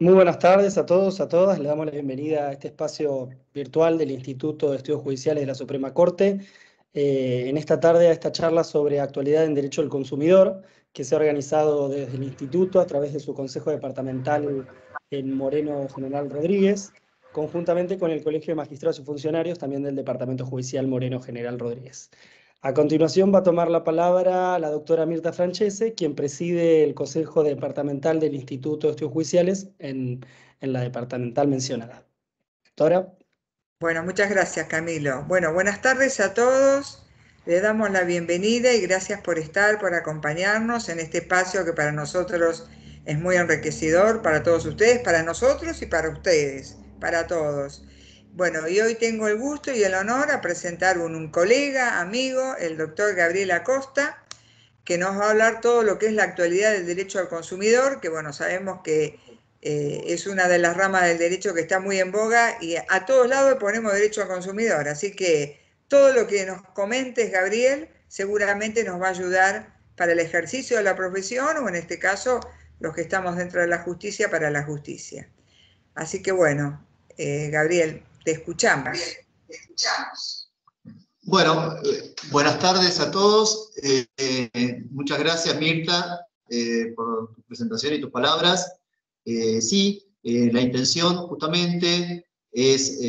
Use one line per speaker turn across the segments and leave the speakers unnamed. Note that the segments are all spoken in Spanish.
Muy buenas tardes a todos, a todas. Le damos la bienvenida a este espacio virtual del Instituto de Estudios Judiciales de la Suprema Corte. En esta tarde a esta charla sobre actualidad en Derecho del Consumidor, que se ha organizado desde el Instituto a través de su Consejo Departamental en Moreno General Rodríguez, conjuntamente con el Colegio de Magistrados y Funcionarios, también del Departamento Judicial Moreno General Rodríguez. A continuación va a tomar la palabra la doctora Mirta Francese, quien preside el Consejo Departamental del Instituto de Estudios Judiciales en la departamental mencionada. Doctora.
Bueno, muchas gracias, Camilo. Bueno, buenas tardes a todos. Le damos la bienvenida y gracias por estar, por acompañarnos en este espacio que para nosotros es muy enriquecedor, para todos ustedes, para nosotros y para ustedes, para todos. Bueno, y hoy tengo el gusto y el honor a presentar un colega, amigo, el doctor Gabriel Acosta, que nos va a hablar todo lo que es la actualidad del derecho al consumidor, que bueno, sabemos que es una de las ramas del derecho que está muy en boga y a todos lados ponemos derecho al consumidor. Así que todo lo que nos comentes, Gabriel, seguramente nos va a ayudar para el ejercicio de la profesión o en este caso los que estamos dentro de la justicia para la justicia. Así que bueno, Gabriel, te escuchamos.
Bueno, buenas tardes a todos. Muchas gracias, Mirta, por tu presentación y tus palabras. La intención justamente es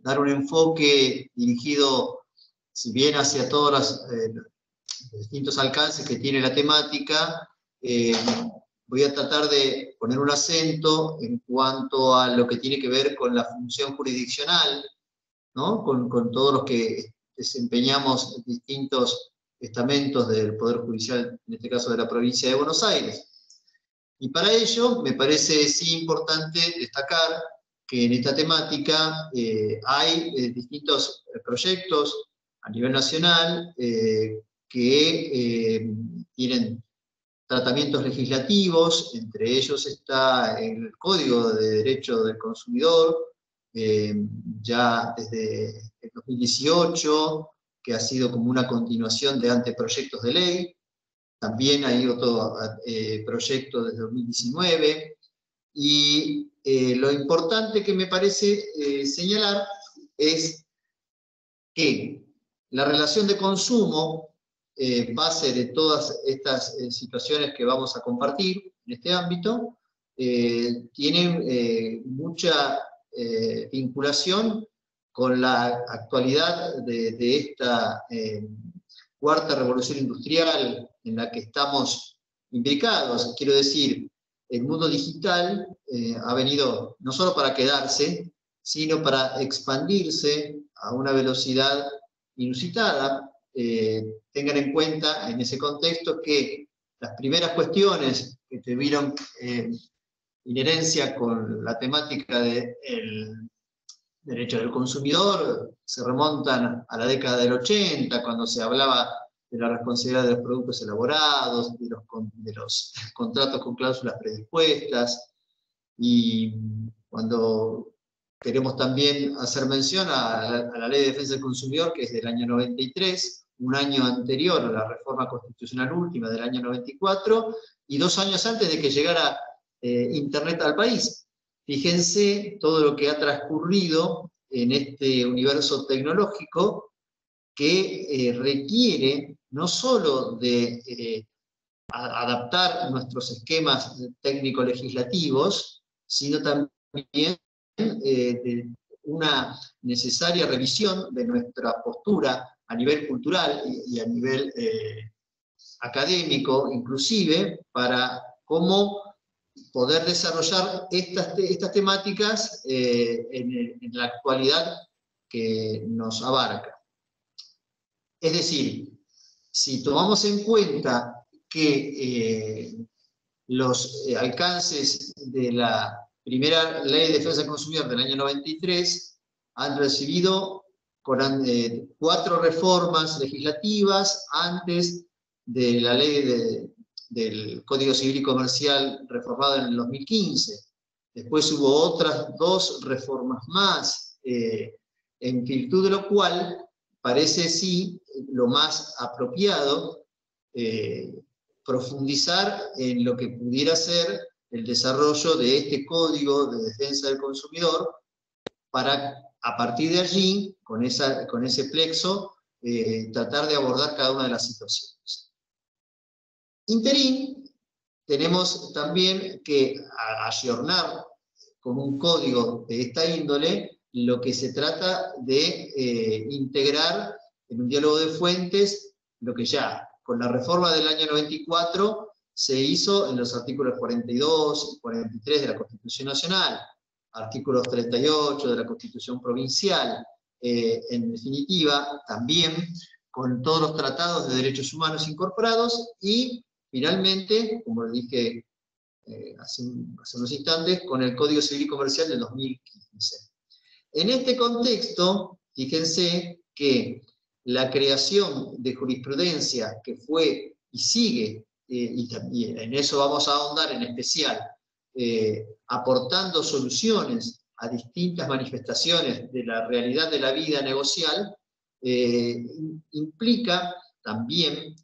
dar un enfoque dirigido, si bien hacia todos los distintos alcances que tiene la temática, voy a tratar de poner un acento en cuanto a lo que tiene que ver con la función jurisdiccional, ¿no? Con todos los que desempeñamos distintos estamentos del Poder Judicial, en este caso de la provincia de Buenos Aires. Y para ello me parece sí importante destacar que en esta temática hay distintos proyectos a nivel nacional que tienen tratamientos legislativos, entre ellos está el Código de Derecho del Consumidor, ya desde el 2018, que ha sido como una continuación de anteproyectos de ley. También hay otro proyecto desde 2019. Y lo importante que me parece señalar es que la relación de consumo, base de todas estas situaciones que vamos a compartir en este ámbito, tiene mucha vinculación con la actualidad de esta cuarta revolución industrial en la que estamos imbricados. Quiero decir, el mundo digital ha venido no solo para quedarse, sino para expandirse a una velocidad inusitada. Tengan en cuenta en ese contexto que las primeras cuestiones que tuvieron inherencia con la temática del derecho del consumidor se remontan a la década del 80, cuando se hablaba de la responsabilidad de los productos elaborados, de los contratos con cláusulas predispuestas, y cuando queremos también hacer mención a la Ley de Defensa del Consumidor, que es del año 93, un año anterior a la reforma constitucional última del año 94, y 2 años antes de que llegara Internet al país. Fíjense todo lo que ha transcurrido en este universo tecnológico que requiere no solo de adaptar nuestros esquemas técnico-legislativos, sino también de una necesaria revisión de nuestra postura a nivel cultural y a nivel académico, inclusive, para cómo poder desarrollar estas temáticas en la actualidad que nos abarca. Es decir, si tomamos en cuenta que los alcances de la primera Ley de Defensa del Consumidor del año 93 han recibido 4 reformas legislativas antes de la ley del Código Civil y Comercial reformado en el 2015. Después hubo otras 2 reformas más, en virtud de lo cual parece sí lo más apropiado profundizar en lo que pudiera ser el desarrollo de este Código de Defensa del Consumidor para, a partir de allí, con ese plexo, tratar de abordar cada una de las situaciones. Interín, tenemos también que ayornar con un código de esta índole lo que se trata de integrar en un diálogo de fuentes lo que ya con la reforma del año 94 se hizo en los artículos 42 y 43 de la Constitución Nacional, artículos 38 de la Constitución Provincial, en definitiva, también con todos los tratados de derechos humanos incorporados, y finalmente, como dije hace unos instantes, con el Código Civil y Comercial del 2015. En este contexto, fíjense que la creación de jurisprudencia que fue y sigue, y en eso vamos a ahondar en especial, aportando soluciones a distintas manifestaciones de la realidad de la vida negocial, implica también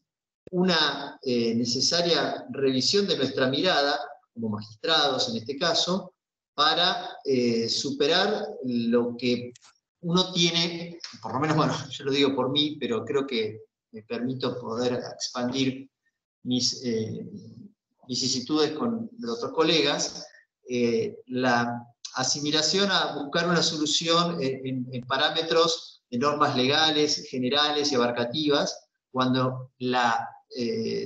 una necesaria revisión de nuestra mirada, como magistrados en este caso, para superar lo que uno tiene, por lo menos, bueno, yo lo digo por mí, pero creo que me permito poder expandir mis vicisitudes con los otros colegas, la asimilación a buscar una solución en parámetros de normas legales, generales y abarcativas, cuando la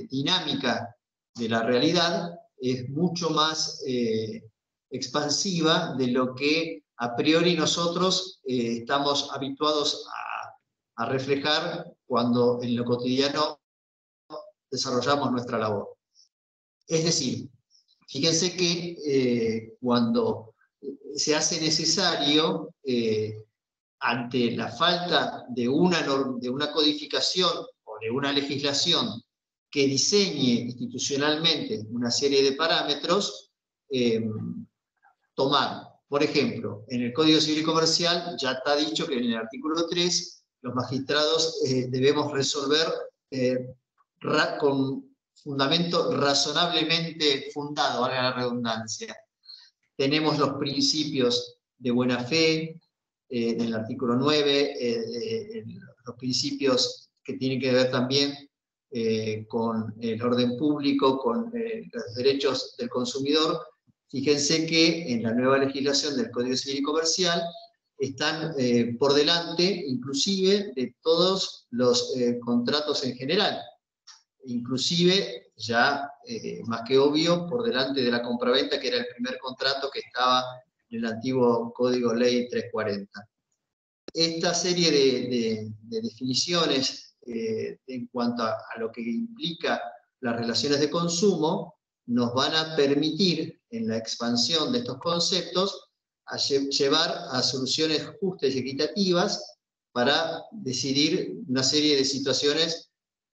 dinámica de la realidad es mucho más expansiva de lo que a priori nosotros estamos habituados a reflejar cuando en lo cotidiano desarrollamos nuestra labor. Es decir, fíjense que cuando se hace necesario, ante la falta de una codificación o de una legislación que diseñe institucionalmente una serie de parámetros, tomar, por ejemplo, en el Código Civil y Comercial ya está dicho que en el artículo 3 los magistrados debemos resolver con fundamento razonablemente fundado, valga la redundancia. Tenemos los principios de buena fe, en el artículo 9, los principios que tienen que ver también con el orden público, con los derechos del consumidor. Fíjense que en la nueva legislación del Código Civil y Comercial están por delante, inclusive, de todos los contratos en general. Inclusive, ya más que obvio, por delante de la compraventa, que era el primer contrato que estaba en el antiguo Código Ley 340. Esta serie de definiciones en cuanto a lo que implica las relaciones de consumo nos van a permitir, en la expansión de estos conceptos, a llevar a soluciones justas y equitativas para decidir una serie de situaciones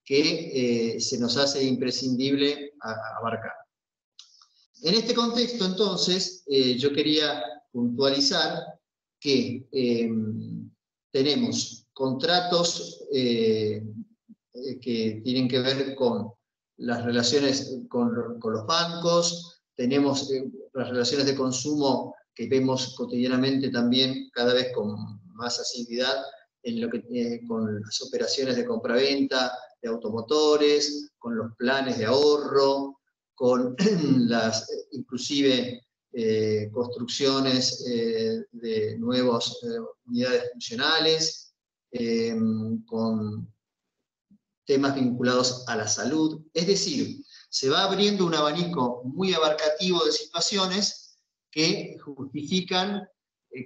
que se nos hace imprescindible abarcar. En este contexto, entonces, yo quería puntualizar que tenemos contratos que tienen que ver con las relaciones con los bancos, tenemos las relaciones de consumo que vemos cotidianamente también cada vez con más asiduidad en lo que, con las operaciones de compraventa de automotores, con los planes de ahorro, con las inclusive construcciones de nuevas unidades funcionales, con temas vinculados a la salud. Es decir, se va abriendo un abanico muy abarcativo de situaciones que justifican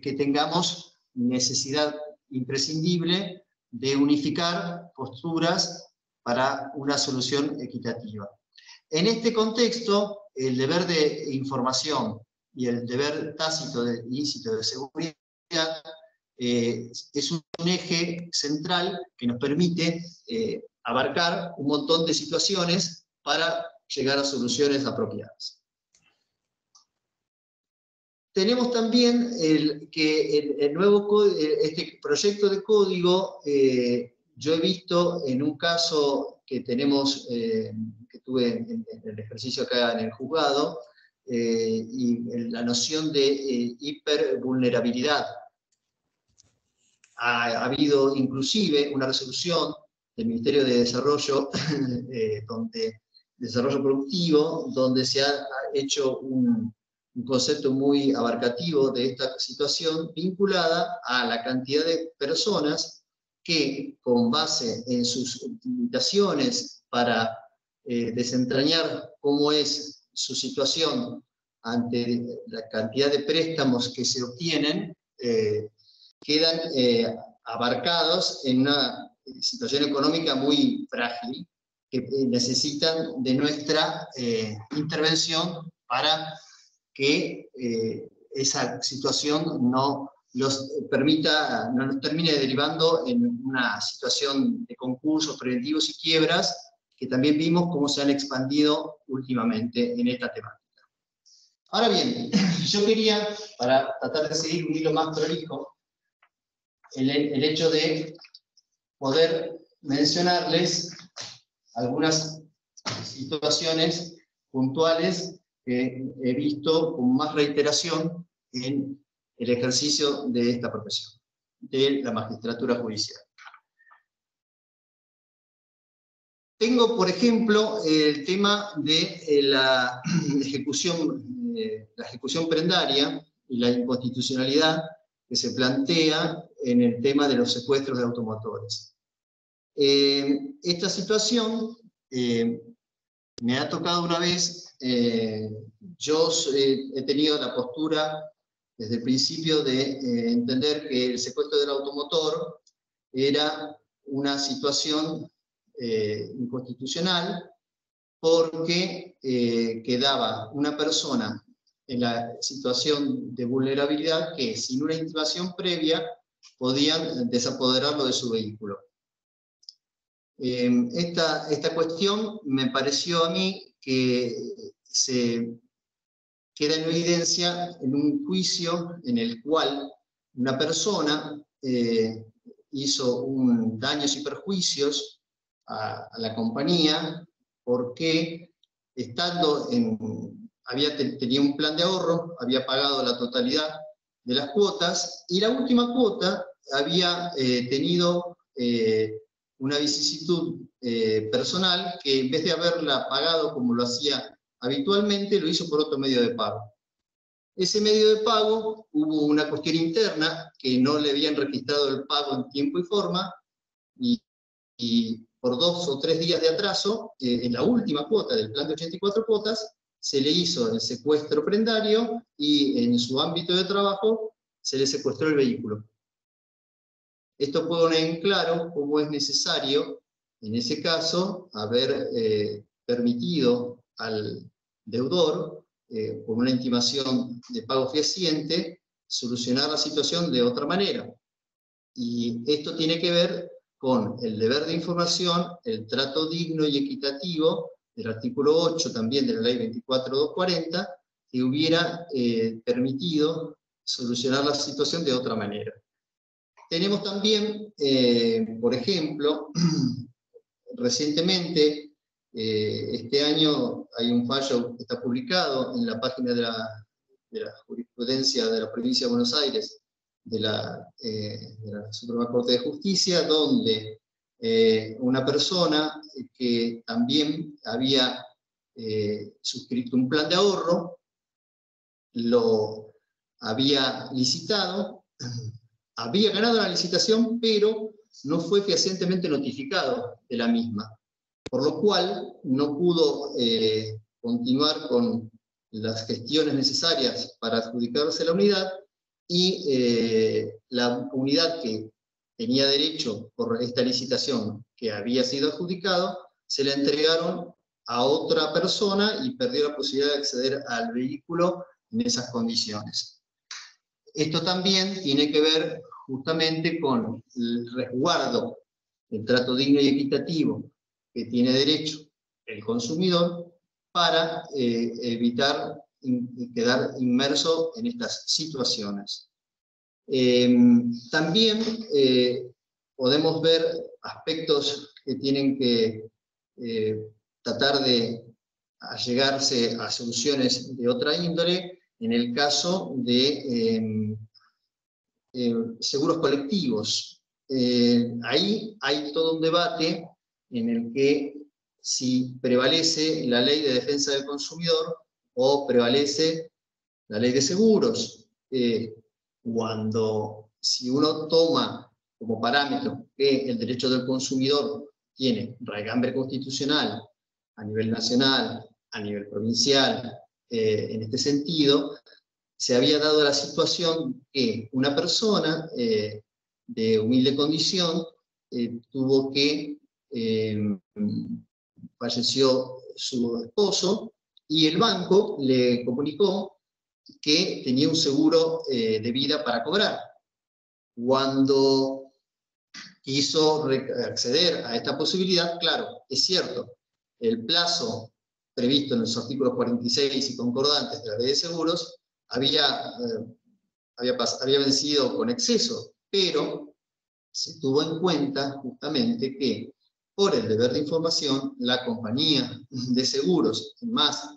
que tengamos necesidad imprescindible de unificar posturas para una solución equitativa. En este contexto, el deber de información y el deber tácito de ilícito de seguridad es un eje central que nos permite abarcar un montón de situaciones para llegar a soluciones apropiadas. Tenemos también este proyecto de código, yo he visto en un caso que tenemos, que tuve en el ejercicio acá en el juzgado, y la noción de hipervulnerabilidad. Ha habido inclusive una resolución del Ministerio de Desarrollo, Desarrollo Productivo, donde se ha hecho un concepto muy abarcativo de esta situación vinculada a la cantidad de personas que, con base en sus limitaciones para desentrañar cómo es su situación ante la cantidad de préstamos que se obtienen, quedan abarcados en una situación económica muy frágil, que necesitan de nuestra intervención para que esa situación no los permita, no nos termine derivando en una situación de concursos preventivos y quiebras, que también vimos cómo se han expandido últimamente en esta temática. Ahora bien, yo quería, para tratar de seguir un hilo más prolijo, el hecho de poder mencionarles algunas situaciones puntuales que he visto con más reiteración en el ejercicio de esta profesión, de la magistratura judicial. Tengo, por ejemplo, el tema de la ejecución prendaria y la inconstitucionalidad que se plantea en el tema de los secuestros de automotores. Esta situación me ha tocado una vez, yo he tenido la postura desde el principio de entender que el secuestro del automotor era una situación inconstitucional porque quedaba una persona en la situación de vulnerabilidad que sin una intimación previa podían desapoderarlo de su vehículo. Esta cuestión me pareció a mí que se queda en evidencia en un juicio en el cual una persona hizo daños y perjuicios a la compañía porque tenía un plan de ahorro, había pagado la totalidad de las cuotas y la última cuota había tenido una vicisitud personal que en vez de haberla pagado como lo hacía habitualmente, lo hizo por otro medio de pago. Ese medio de pago, hubo una cuestión interna que no le habían registrado el pago en tiempo y forma, y por 2 o 3 días de atraso, en la última cuota del plan de 84 cuotas, se le hizo el secuestro prendario y en su ámbito de trabajo se le secuestró el vehículo. Esto pone en claro cómo es necesario, en ese caso, haber permitido al deudor, con una intimación de pago fehaciente, solucionar la situación de otra manera. Y esto tiene que ver con el deber de información, el trato digno y equitativo del artículo 8 también de la ley 24.240, que hubiera permitido solucionar la situación de otra manera. Tenemos también, por ejemplo, recientemente, este año hay un fallo que está publicado en la página de la jurisprudencia de la provincia de Buenos Aires, de la Suprema Corte de Justicia, donde una persona que también había suscrito un plan de ahorro, lo había licitado, había ganado la licitación, pero no fue fehacientemente notificado de la misma, por lo cual no pudo continuar con las gestiones necesarias para adjudicarse la unidad, y la unidad que tenía derecho por esta licitación que había sido adjudicado, se la entregaron a otra persona y perdió la posibilidad de acceder al vehículo en esas condiciones. Esto también tiene que ver justamente con el resguardo del trato digno y equitativo que tiene derecho el consumidor para evitar quedar inmerso en estas situaciones. También podemos ver aspectos que tienen que tratar de llegarse a soluciones de otra índole en el caso de seguros colectivos. Ahí hay todo un debate en el que si prevalece la ley de defensa del consumidor o prevalece la ley de seguros. Si uno toma como parámetro que el derecho del consumidor tiene raigambre constitucional a nivel nacional, a nivel provincial, en este sentido, se había dado la situación que una persona de humilde condición tuvo que, falleció su esposo, y el banco le comunicó que tenía un seguro de vida para cobrar. Cuando quiso acceder a esta posibilidad, claro, es cierto, el plazo previsto en los artículos 46 y concordantes de la ley de seguros había vencido con exceso, pero se tuvo en cuenta justamente que por el deber de información, la compañía de seguros, más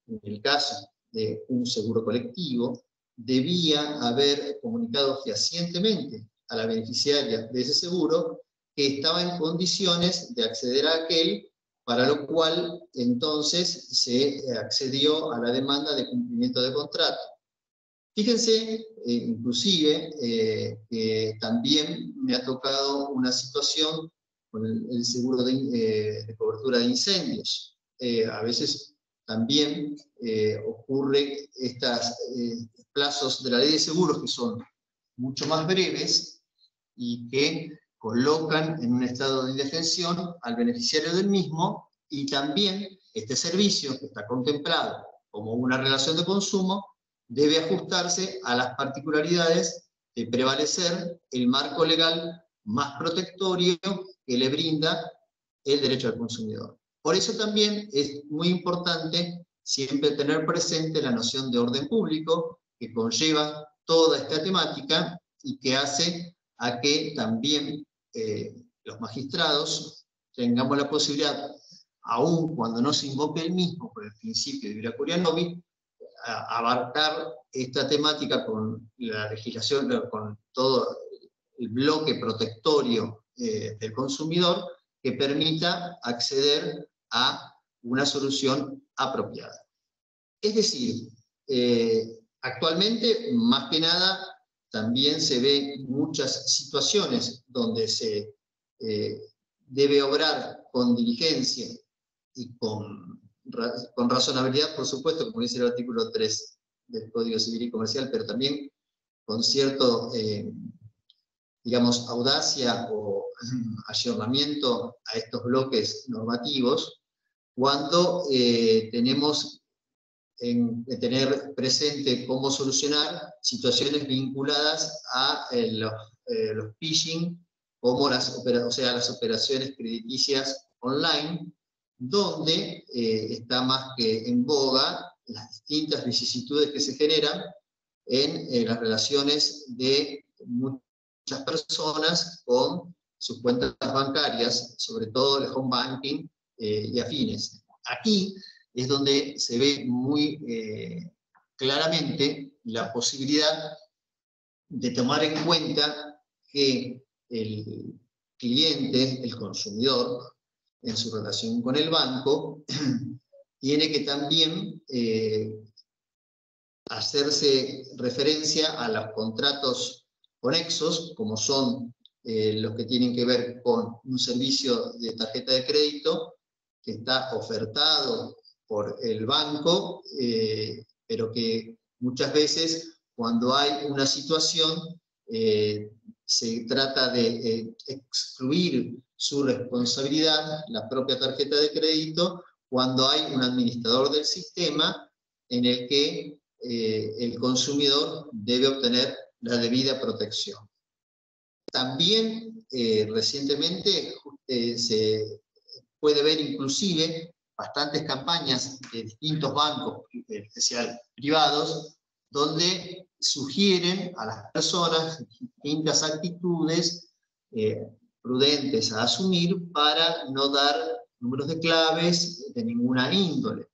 en el caso de un seguro colectivo, debía haber comunicado fehacientemente a la beneficiaria de ese seguro que estaba en condiciones de acceder a aquel, para lo cual entonces se accedió a la demanda de cumplimiento de contrato. Fíjense, inclusive, que también me ha tocado una situación con el seguro de cobertura de incendios. A veces también ocurre estos plazos de la ley de seguros que son mucho más breves y que colocan en un estado de indefensión al beneficiario del mismo, y también este servicio, que está contemplado como una relación de consumo, debe ajustarse a las particularidades de prevalecer el marco legal más protectorio que le brinda el derecho al consumidor. Por eso también es muy importante siempre tener presente la noción de orden público que conlleva toda esta temática y que hace a que también los magistrados tengamos la posibilidad, aun cuando no se invoque el mismo por el principio de vira curia nobis, abarcar esta temática con la legislación, con todo el bloque protectorio del consumidor, que permita acceder a una solución apropiada. Es decir, actualmente, más que nada, también se ven muchas situaciones donde se debe obrar con diligencia y con razonabilidad, por supuesto, como dice el artículo 3 del Código Civil y Comercial, pero también con cierto, digamos, audacia o ayornamiento a estos bloques normativos, cuando tenemos que tener presente cómo solucionar situaciones vinculadas a los phishing, como las operaciones crediticias online, donde está más que en boga las distintas vicisitudes que se generan en las relaciones de muchas personas con sus cuentas bancarias, sobre todo el home banking y afines. Aquí es donde se ve muy claramente la posibilidad de tomar en cuenta que el cliente, el consumidor, en su relación con el banco, tiene que también hacerse referencia a los contratos conexos, como son los que tienen que ver con un servicio de tarjeta de crédito que está ofertado por el banco, pero que muchas veces, cuando hay una situación, se trata de excluir su responsabilidad, la propia tarjeta de crédito, cuando hay un administrador del sistema en el que el consumidor debe obtener la debida protección. También recientemente se puede ver inclusive bastantes campañas de distintos bancos, en especial privados, donde sugieren a las personas distintas actitudes prudentes a asumir para no dar números de claves de ninguna índole.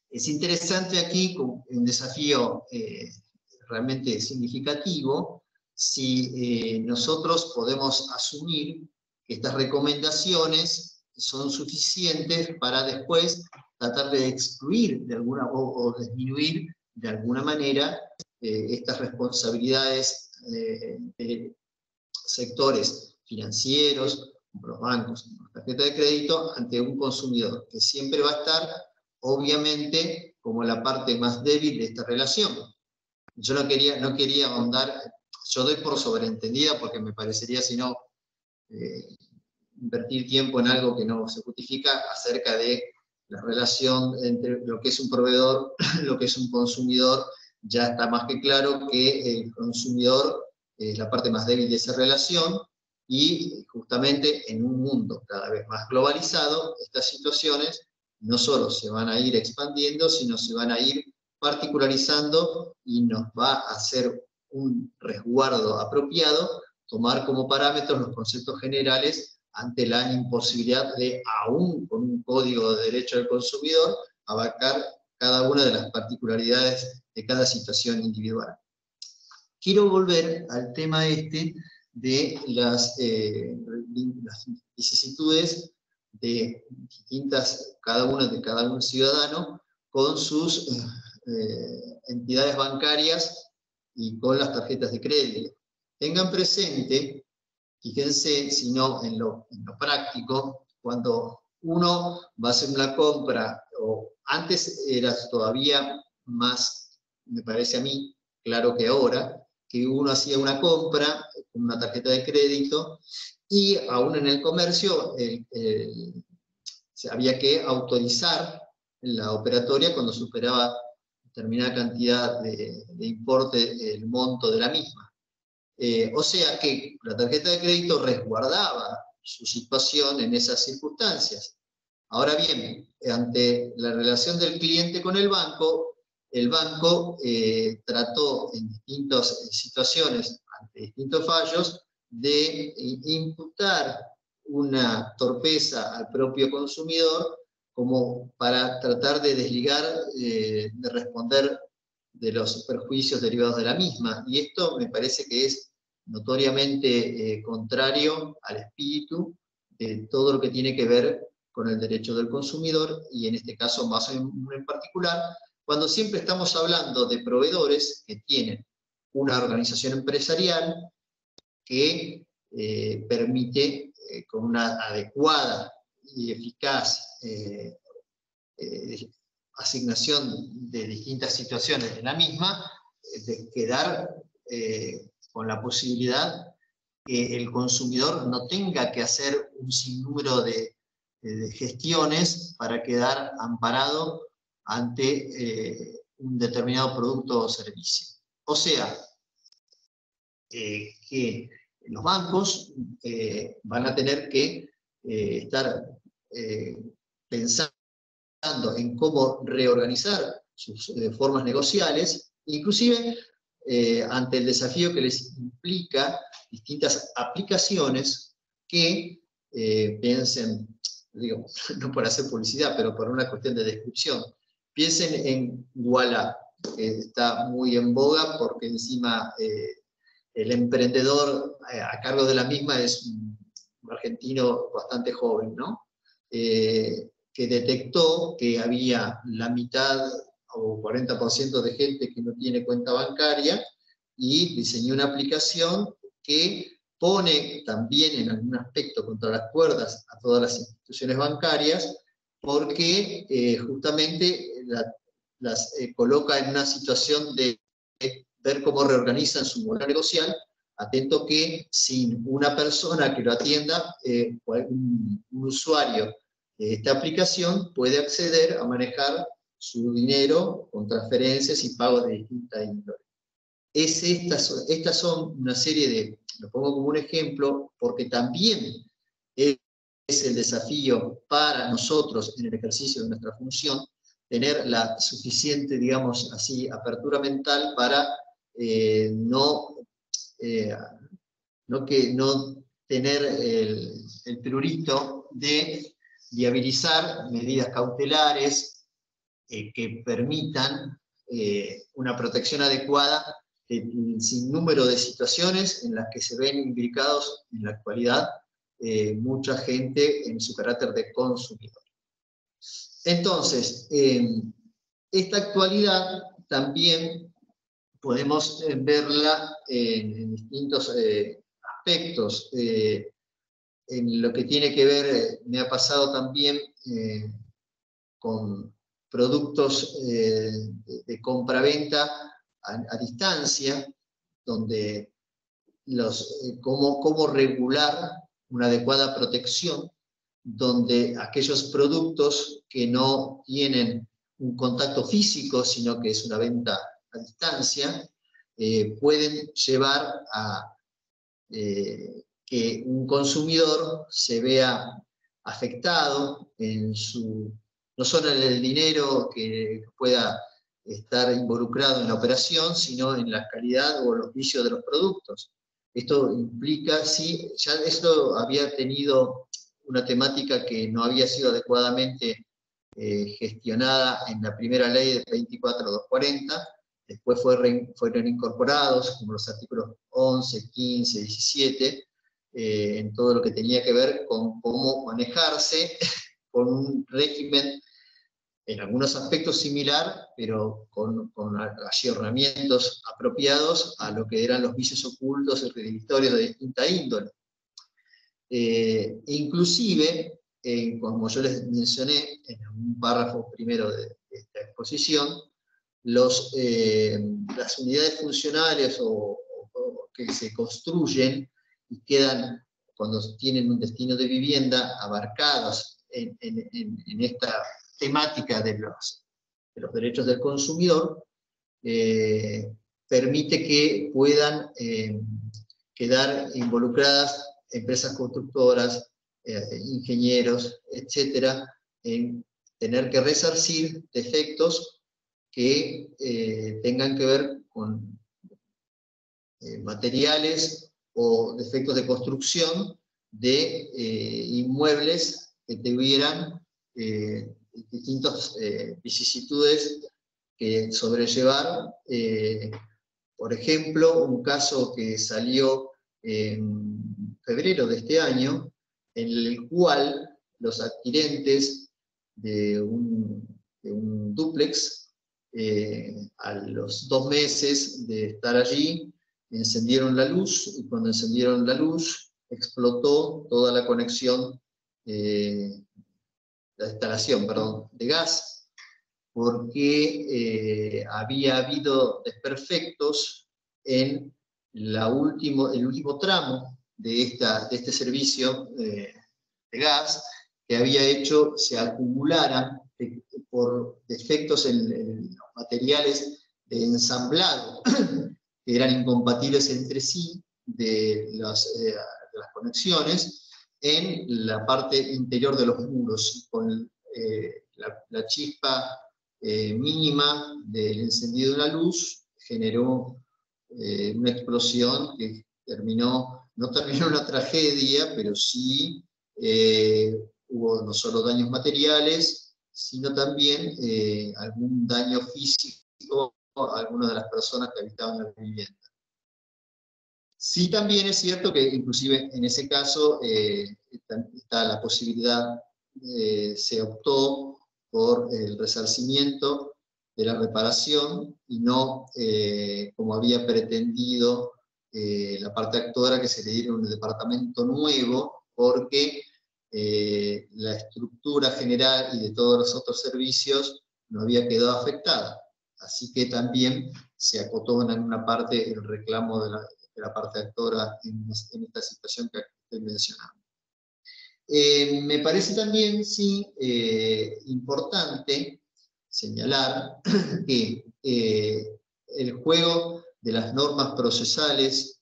Es interesante aquí, un desafío realmente significativo, si nosotros podemos asumir que estas recomendaciones son suficientes para después tratar de excluir de alguna, o disminuir de alguna manera estas responsabilidades de sectores financieros, como los bancos, las tarjetas de crédito, ante un consumidor, que siempre va a estar, obviamente, como la parte más débil de esta relación. Yo no quería ahondar, yo doy por sobreentendida, porque me parecería, si no, invertir tiempo en algo que no se justifica, acerca de la relación entre lo que es un proveedor, lo que es un consumidor. Ya está más que claro que el consumidor es la parte más débil de esa relación, y justamente en un mundo cada vez más globalizado, estas situaciones no solo se van a ir expandiendo, sino se van a ir particularizando, y nos va a hacer un resguardo apropiado tomar como parámetros los conceptos generales ante la imposibilidad de, aún con un código de derecho del consumidor, abarcar cada una de las particularidades de cada situación individual. Quiero volver al tema de las vicisitudes de distintas, cada un ciudadano con sus entidades bancarias y con las tarjetas de crédito. Tengan presente, fíjense, si no en lo práctico, cuando uno va a hacer una compra, o antes era todavía más, me parece a mí, claro que ahora, que uno hacía una compra con una tarjeta de crédito, y aún en el comercio había que autorizar la operatoria cuando superaba determinada cantidad de importe, el monto de la misma. O sea que la tarjeta de crédito resguardaba su situación en esas circunstancias. Ahora bien, ante la relación del cliente con el banco trató en distintas situaciones, ante distintos fallos, de imputar una torpeza al propio consumidor, como para tratar de desligar, de responder de los perjuicios derivados de la misma. Y esto me parece que es notoriamente contrario al espíritu de todo lo que tiene que ver con el derecho del consumidor, y en este caso más en particular, cuando siempre estamos hablando de proveedores que tienen una organización empresarial que permite, con una adecuada y eficaz asignación de distintas situaciones de la misma, de quedar con la posibilidad que el consumidor no tenga que hacer un sinnúmero de gestiones para quedar amparado ante un determinado producto o servicio. O sea, que los bancos van a tener que estar pensando en cómo reorganizar sus formas negociales, inclusive ante el desafío que les implica distintas aplicaciones que piensen, digo, no por hacer publicidad, pero por una cuestión de descripción. Piensen en Ualá, que está muy en boga porque encima el emprendedor a cargo de la misma es un argentino bastante joven, ¿no? Que detectó que había la mitad o 40% de gente que no tiene cuenta bancaria, y diseñó una aplicación que pone también en algún aspecto contra las cuerdas a todas las instituciones bancarias, porque justamente las coloca en una situación de ver cómo reorganizan su modelo negocial, atento que sin una persona que lo atienda, un usuario de esta aplicación puede acceder a manejar su dinero con transferencias y pagos de distintas índole. Estas son una serie de, lo pongo como un ejemplo, porque también es el desafío para nosotros en el ejercicio de nuestra función, tener la suficiente, digamos así, apertura mental para no tener el prurito de viabilizar medidas cautelares que permitan una protección adecuada del sinnúmero de situaciones en las que se ven implicados en la actualidad mucha gente en su carácter de consumidor. Entonces, esta actualidad también podemos verla en distintos aspectos. En lo que tiene que ver, me ha pasado también con productos de compra-venta a distancia, donde cómo regular una adecuada protección, donde aquellos productos que no tienen un contacto físico, sino que es una venta a distancia, pueden llevar a que un consumidor se vea afectado no solo en el dinero que pueda estar involucrado en la operación, sino en la calidad o los vicios de los productos. Esto implica, sí, ya esto había tenido una temática que no había sido adecuadamente gestionada en la primera ley de 24.240, después fueron incorporados como los artículos 11, 15, 17, en todo lo que tenía que ver con cómo manejarse con un régimen en algunos aspectos similar, pero con ayornamientos apropiados a lo que eran los vicios ocultos y redictorios de distinta índole. Inclusive, como yo les mencioné en un párrafo primero de esta exposición, las unidades funcionales que se construyen y quedan, cuando tienen un destino de vivienda, abarcadas en esta temática de los derechos del consumidor, permite que puedan quedar involucradas empresas constructoras, ingenieros, etcétera, en tener que resarcir defectos que tengan que ver con materiales o defectos de construcción de inmuebles que tuvieran distintas vicisitudes que sobrellevar. Por ejemplo, un caso que salió en febrero de este año, en el cual los adquirentes de un dúplex, a los 2 meses de estar allí, encendieron la luz, y cuando encendieron la luz, explotó toda la conexión, la instalación, perdón, de gas, porque había habido desperfectos en el último tramo de este servicio de gas, que había hecho se acumularan por defectos en los materiales de ensamblado, que eran incompatibles entre sí de las conexiones, en la parte interior de los muros, con la chispa mínima del encendido de la luz, generó una explosión que no terminó en una tragedia, pero sí hubo no solo daños materiales, sino también algún daño físico a algunas de las personas que habitaban la vivienda. Sí, también es cierto que inclusive en ese caso está la posibilidad, se optó por el resarcimiento de la reparación y no como había pretendido la parte actora, que se le diera un departamento nuevo, porque la estructura general y de todos los otros servicios no había quedado afectada. Así que también se acotó en una parte el reclamo de la parte actora en esta situación que estoy mencionando. Me parece también, sí, importante señalar que el juego de las normas procesales,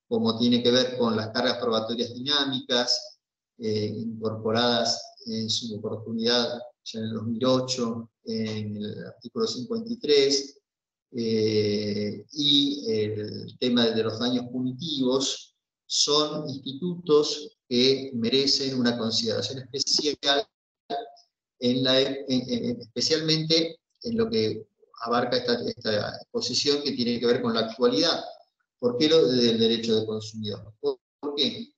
como tiene que ver con las cargas probatorias dinámicas, incorporadas en su oportunidad ya en el 2008, en el artículo 53, y el tema de los daños punitivos, son institutos que merecen una consideración especial, especialmente en lo que abarca esta exposición que tiene que ver con la actualidad. ¿Por qué lo del derecho del consumidor? ¿Por qué?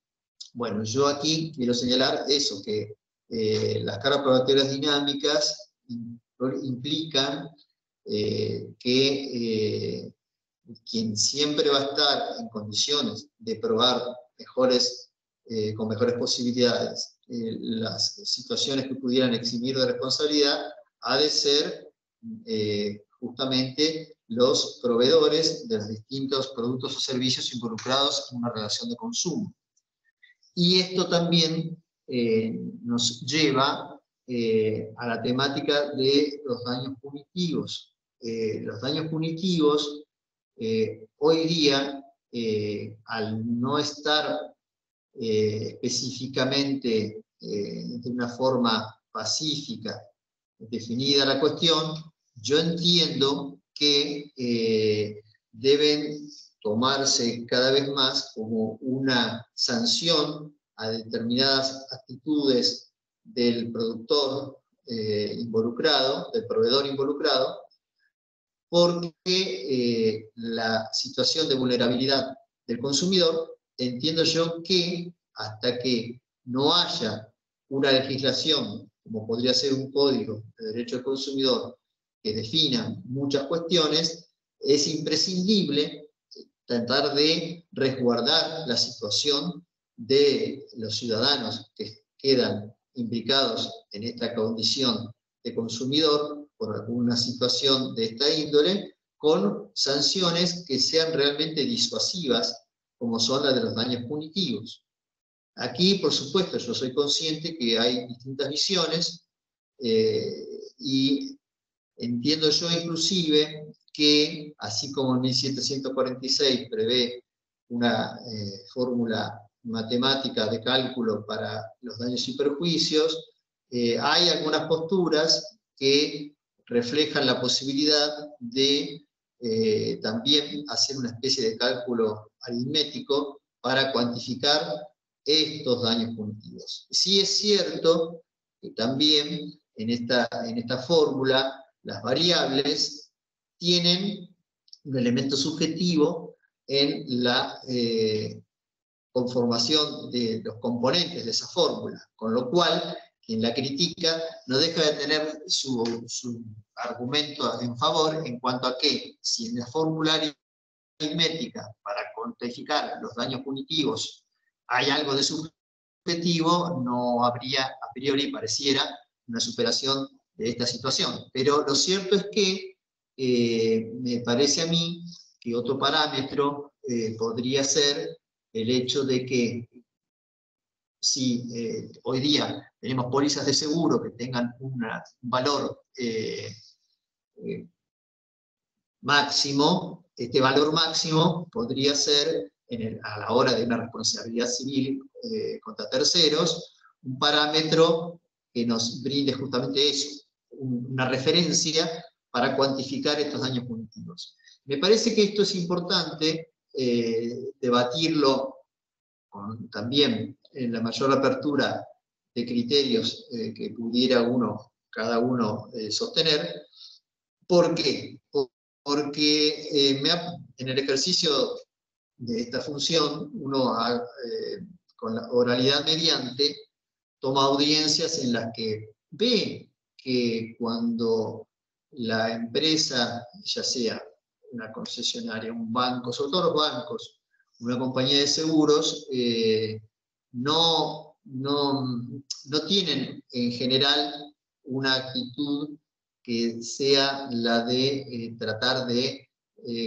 Bueno, yo aquí quiero señalar eso, que las cargas probatorias dinámicas implican que quien siempre va a estar en condiciones de probar con mejores posibilidades las situaciones que pudieran eximir de responsabilidad, ha de ser justamente los proveedores de los distintos productos o servicios involucrados en una relación de consumo. Y esto también nos lleva a la temática de los daños punitivos. Los daños punitivos, hoy día, al no estar específicamente de una forma pacífica definida la cuestión, yo entiendo que deben tomarse cada vez más como una sanción a determinadas actitudes del productor involucrado, del proveedor involucrado, porque la situación de vulnerabilidad del consumidor, entiendo yo que hasta que no haya una legislación, como podría ser un código de derecho del consumidor, que defina muchas cuestiones, es imprescindible tratar de resguardar la situación de los ciudadanos que quedan implicados en esta condición de consumidor por alguna situación de esta índole, con sanciones que sean realmente disuasivas, como son las de los daños punitivos. Aquí, por supuesto, yo soy consciente que hay distintas visiones y entiendo yo inclusive que, así como en 1746 prevé una fórmula matemática de cálculo para los daños y perjuicios, hay algunas posturas que reflejan la posibilidad de también hacer una especie de cálculo aritmético para cuantificar estos daños punitivos. Sí es cierto que también en esta fórmula las variables tienen un elemento subjetivo en la conformación de los componentes de esa fórmula, con lo cual quien la critica no deja de tener su argumento en favor en cuanto a que si en la fórmula aritmética para cuantificar los daños punitivos hay algo de subjetivo, no habría a priori, pareciera, una superación de esta situación. Pero lo cierto es que me parece a mí que otro parámetro podría ser el hecho de que si hoy día tenemos pólizas de seguro que tengan un valor máximo, este valor máximo podría ser, a la hora de una responsabilidad civil contra terceros, un parámetro que nos brinde justamente eso, una referencia para cuantificar estos daños punitivos. Me parece que esto es importante debatirlo también en la mayor apertura de criterios que pudiera cada uno sostener. ¿Por qué? Porque en el ejercicio de esta función, uno con la oralidad mediante toma audiencias en las que ve que cuando la empresa, ya sea una concesionaria, un banco, sobre todo los bancos, una compañía de seguros, no tienen en general una actitud que sea la de tratar de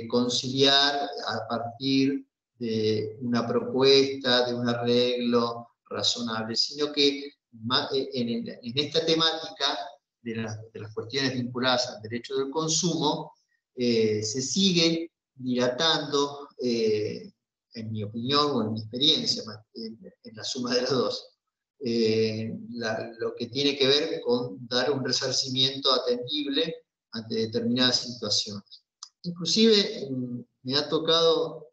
conciliar a partir de una propuesta, de un arreglo razonable, sino que en esta temática de las cuestiones vinculadas al derecho del consumo, se sigue dilatando, en mi opinión o en mi experiencia, en la suma de las dos, lo que tiene que ver con dar un resarcimiento atendible ante determinadas situaciones. Inclusive me ha tocado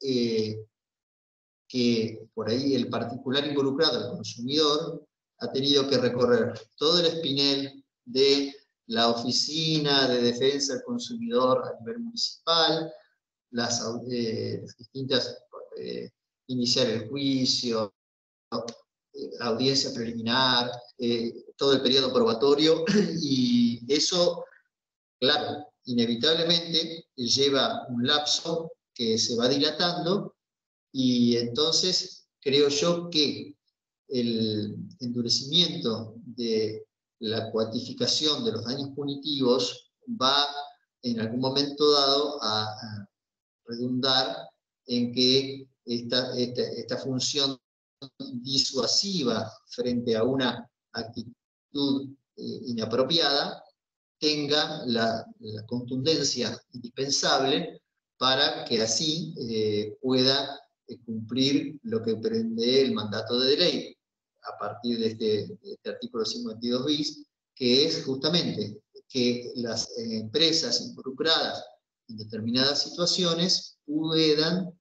que por ahí el particular involucrado, el consumidor, ha tenido que recorrer todo el espinel de la Oficina de Defensa del Consumidor a nivel municipal, las distintas iniciar el juicio, audiencia preliminar, todo el periodo probatorio, y eso, claro, inevitablemente lleva un lapso que se va dilatando, y entonces creo yo que el endurecimiento de la cuantificación de los daños punitivos va en algún momento dado a redundar en que esta función disuasiva frente a una actitud inapropiada tenga la contundencia indispensable para que así pueda cumplir lo que pretende el mandato de ley a partir de este artículo 52 bis, que es justamente que las empresas involucradas en determinadas situaciones puedan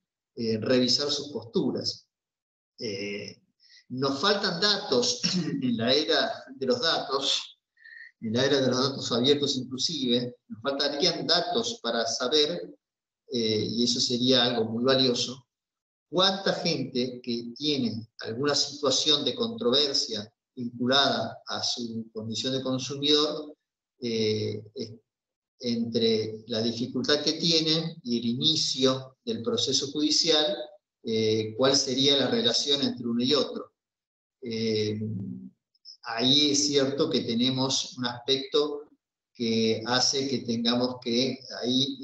revisar sus posturas. Nos faltan datos en la era de los datos, en la era de los datos abiertos inclusive, nos faltarían datos para saber, y eso sería algo muy valioso, cuánta gente que tiene alguna situación de controversia vinculada a su condición de consumidor, entre la dificultad que tienen y el inicio del proceso judicial, cuál sería la relación entre uno y otro. Ahí es cierto que tenemos un aspecto que hace que tengamos que ahí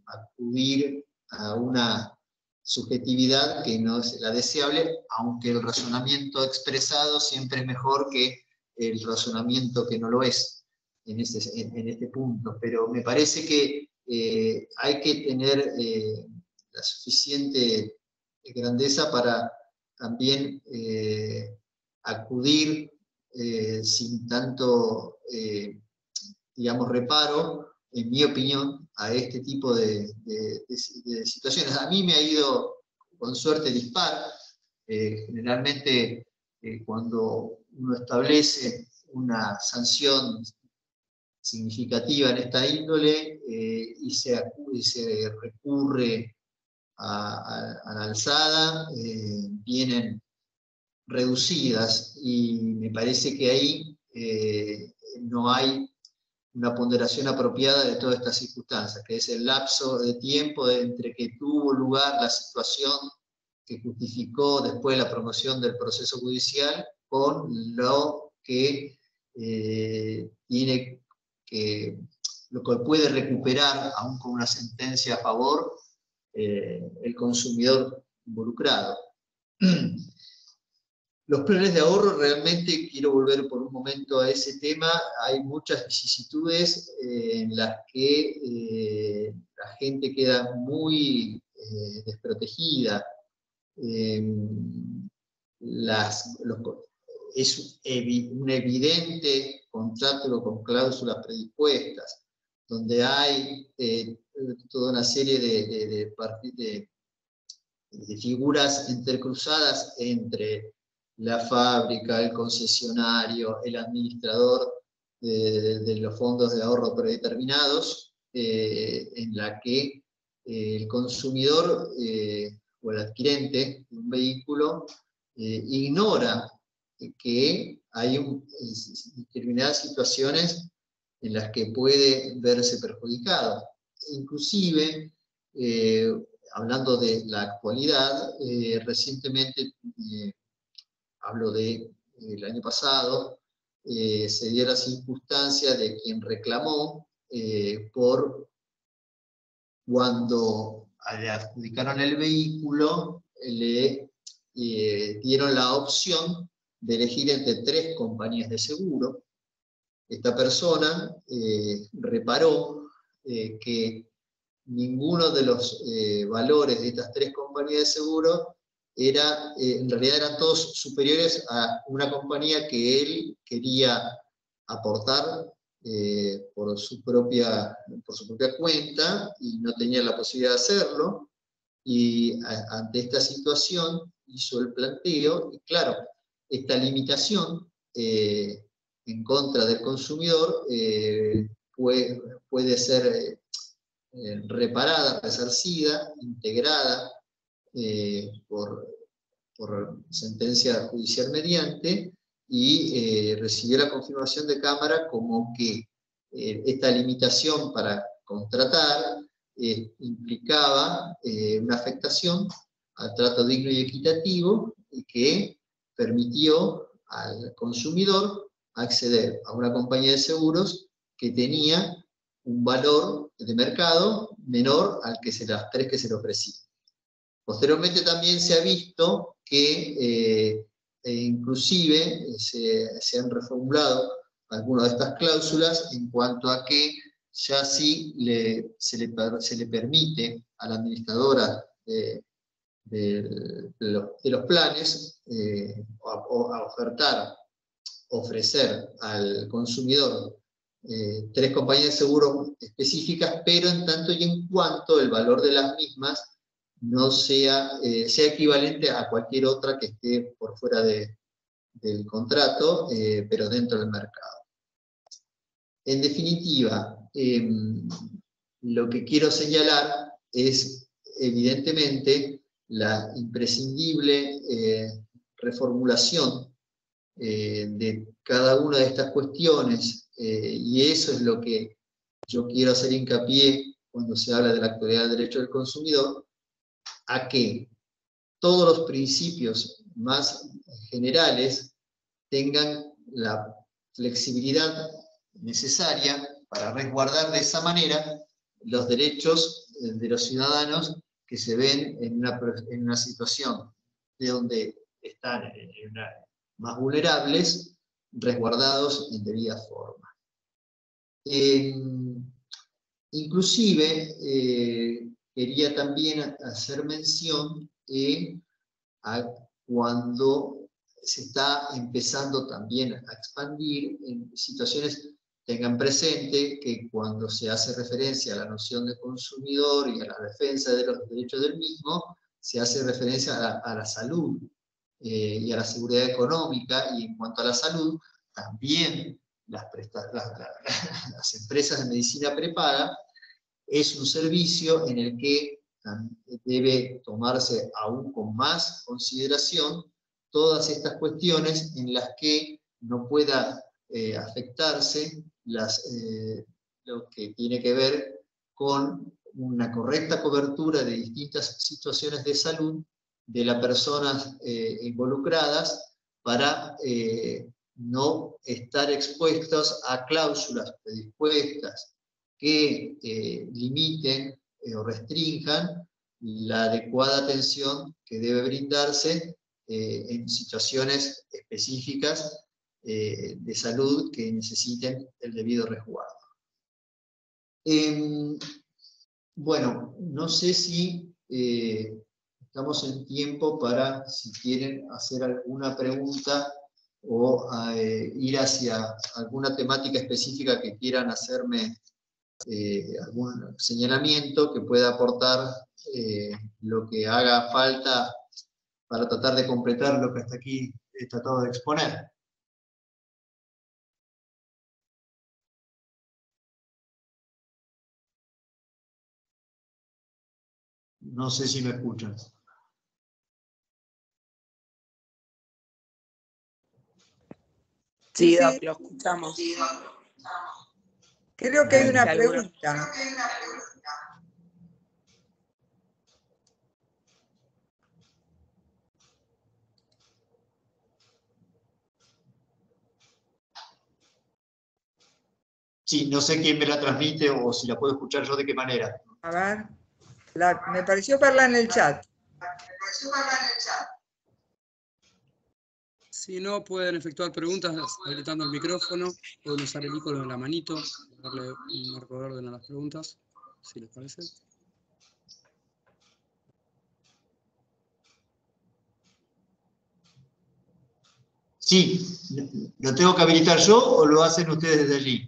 acudir a una subjetividad que no es la deseable, aunque el razonamiento expresado siempre es mejor que el razonamiento que no lo es en este punto. Pero me parece que hay que tener la suficiente grandeza para también acudir sin tanto, digamos, reparo, en mi opinión, a este tipo de situaciones. A mí me ha ido, con suerte, dispar. Generalmente, cuando uno establece una sanción significativa en esta índole y se recurre a la alzada, vienen reducidas, y me parece que ahí no hay una ponderación apropiada de todas estas circunstancias, que es el lapso de tiempo entre que tuvo lugar la situación que justificó después la promoción del proceso judicial con lo que tiene lo que puede recuperar, aún con una sentencia a favor, el consumidor involucrado. Los planes de ahorro, realmente quiero volver por un momento a ese tema. Hay muchas vicisitudes en las que la gente queda muy desprotegida. Es un evidente contrato con cláusulas predispuestas, donde hay toda una serie de figuras intercruzadas entre la fábrica, el concesionario, el administrador de los fondos de ahorro predeterminados, en la que el consumidor o el adquirente de un vehículo ignora que hay determinadas situaciones en las que puede verse perjudicado. Inclusive, hablando de la actualidad, recientemente, hablo del año pasado, se dio la circunstancia de quien reclamó por cuando le adjudicaron el vehículo, le dieron la opción de elegir entre 3 compañías de seguro. Esta persona reparó que ninguno de los valores de estas 3 compañías de seguro en realidad eran todos superiores a una compañía que él quería aportar por su propia cuenta, y no tenía la posibilidad de hacerlo, y ante esta situación hizo el planteo, y claro, esta limitación en en contra del consumidor puede ser reparada, resarcida, integrada por sentencia judicial mediante, y recibió la confirmación de Cámara como que esta limitación para contratar implicaba una afectación al trato digno y equitativo, y que permitió al consumidor acceder a una compañía de seguros que tenía un valor de mercado menor al que las tres que se le ofrecían. Posteriormente también se ha visto que inclusive se han reformulado algunas de estas cláusulas en cuanto a que ya sí se le permite a la administradora de los planes a ofrecer al consumidor tres compañías de seguros específicas, pero en tanto y en cuanto el valor de las mismas no sea equivalente a cualquier otra que esté por fuera del contrato, pero dentro del mercado. En definitiva, lo que quiero señalar es evidentemente la imprescindible reformulación de cada una de estas cuestiones, y eso es lo que yo quiero hacer hincapié cuando se habla de la actualidad del derecho del consumidor, a que todos los principios más generales tengan la flexibilidad necesaria para resguardar de esa manera los derechos de los ciudadanos que se ven en una situación de donde están más vulnerables, resguardados en debida forma. Inclusive, quería también hacer mención a cuando se está empezando también a expandir en situaciones. Tengan presente que cuando se hace referencia a la noción de consumidor y a la defensa de los derechos del mismo, se hace referencia a la salud y a la seguridad económica, y en cuanto a la salud, también las empresas de medicina prepaga es un servicio en el que debe tomarse aún con más consideración todas estas cuestiones en las que no pueda afectarse lo que tiene que ver con una correcta cobertura de distintas situaciones de salud de las personas involucradas, para no estar expuestos a cláusulas predispuestas que limiten o restrinjan la adecuada atención que debe brindarse en situaciones específicas de salud que necesiten el debido resguardo. Bueno, no sé si estamos en tiempo para, si quieren hacer alguna pregunta o ir hacia alguna temática específica que quieran hacerme algún señalamiento que pueda aportar lo que haga falta para tratar de completar lo que hasta aquí he tratado de exponer. No sé si me escuchan.
Sí, Doc, lo escuchamos.
Creo que hay una pregunta.
Sí, no sé quién me la transmite o si la puedo escuchar yo de qué manera.
A ver, me pareció verla en el chat.
Si no, pueden efectuar preguntas habilitando el micrófono, pueden usar el icono de la manito, darle un marco de orden a las preguntas, si les parece.
Sí, ¿lo tengo que habilitar yo o lo hacen ustedes desde allí?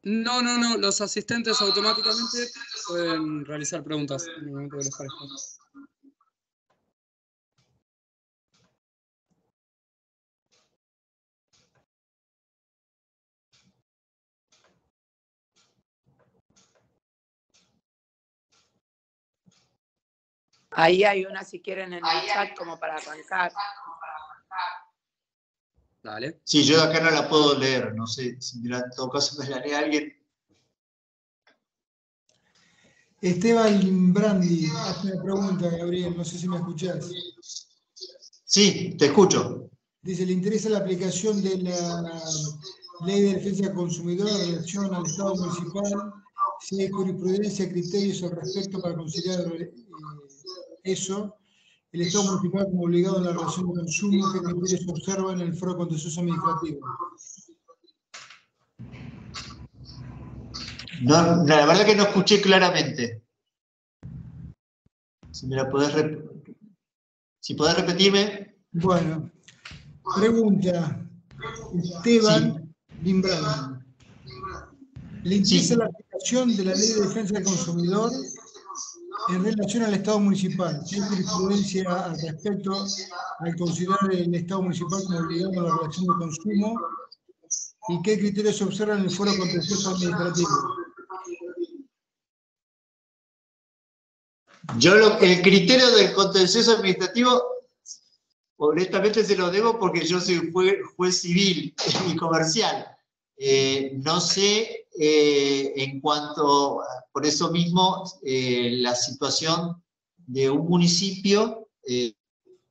No, los asistentes automáticamente pueden realizar preguntas en el momento que les parezca.
Ahí hay una, si quieren, en el chat como para arrancar.
Dale.
Sí, yo acá no la puedo leer, no sé si en todo caso me la lee alguien.
Esteban Limbrandi hace una pregunta, Gabriel, no sé si me escuchás.
Sí, te escucho.
Dice, ¿le interesa la aplicación de la Ley de Defensa del Consumidor en relación al Estado municipal? Si hay jurisprudencia, criterios al respecto para considerar eso. El Estado municipal como obligado en la relación de consumo, ¿qué criterios se observan en el foro contencioso administrativo?
No, la verdad que no escuché claramente. Si me la podés repetirme.
Bueno, pregunta Esteban Limbrandi. ¿Le interesa la aplicación de la Ley de Defensa del Consumidor en relación al Estado municipal? ¿Qué jurisprudencia al respecto al considerar el Estado municipal como obligado a la relación de consumo? ¿Y qué criterios se observan en el foro contencioso administrativo?
El criterio del contencioso administrativo, honestamente se lo debo porque yo soy juez civil y comercial. No sé en cuanto, por eso mismo, la situación de un municipio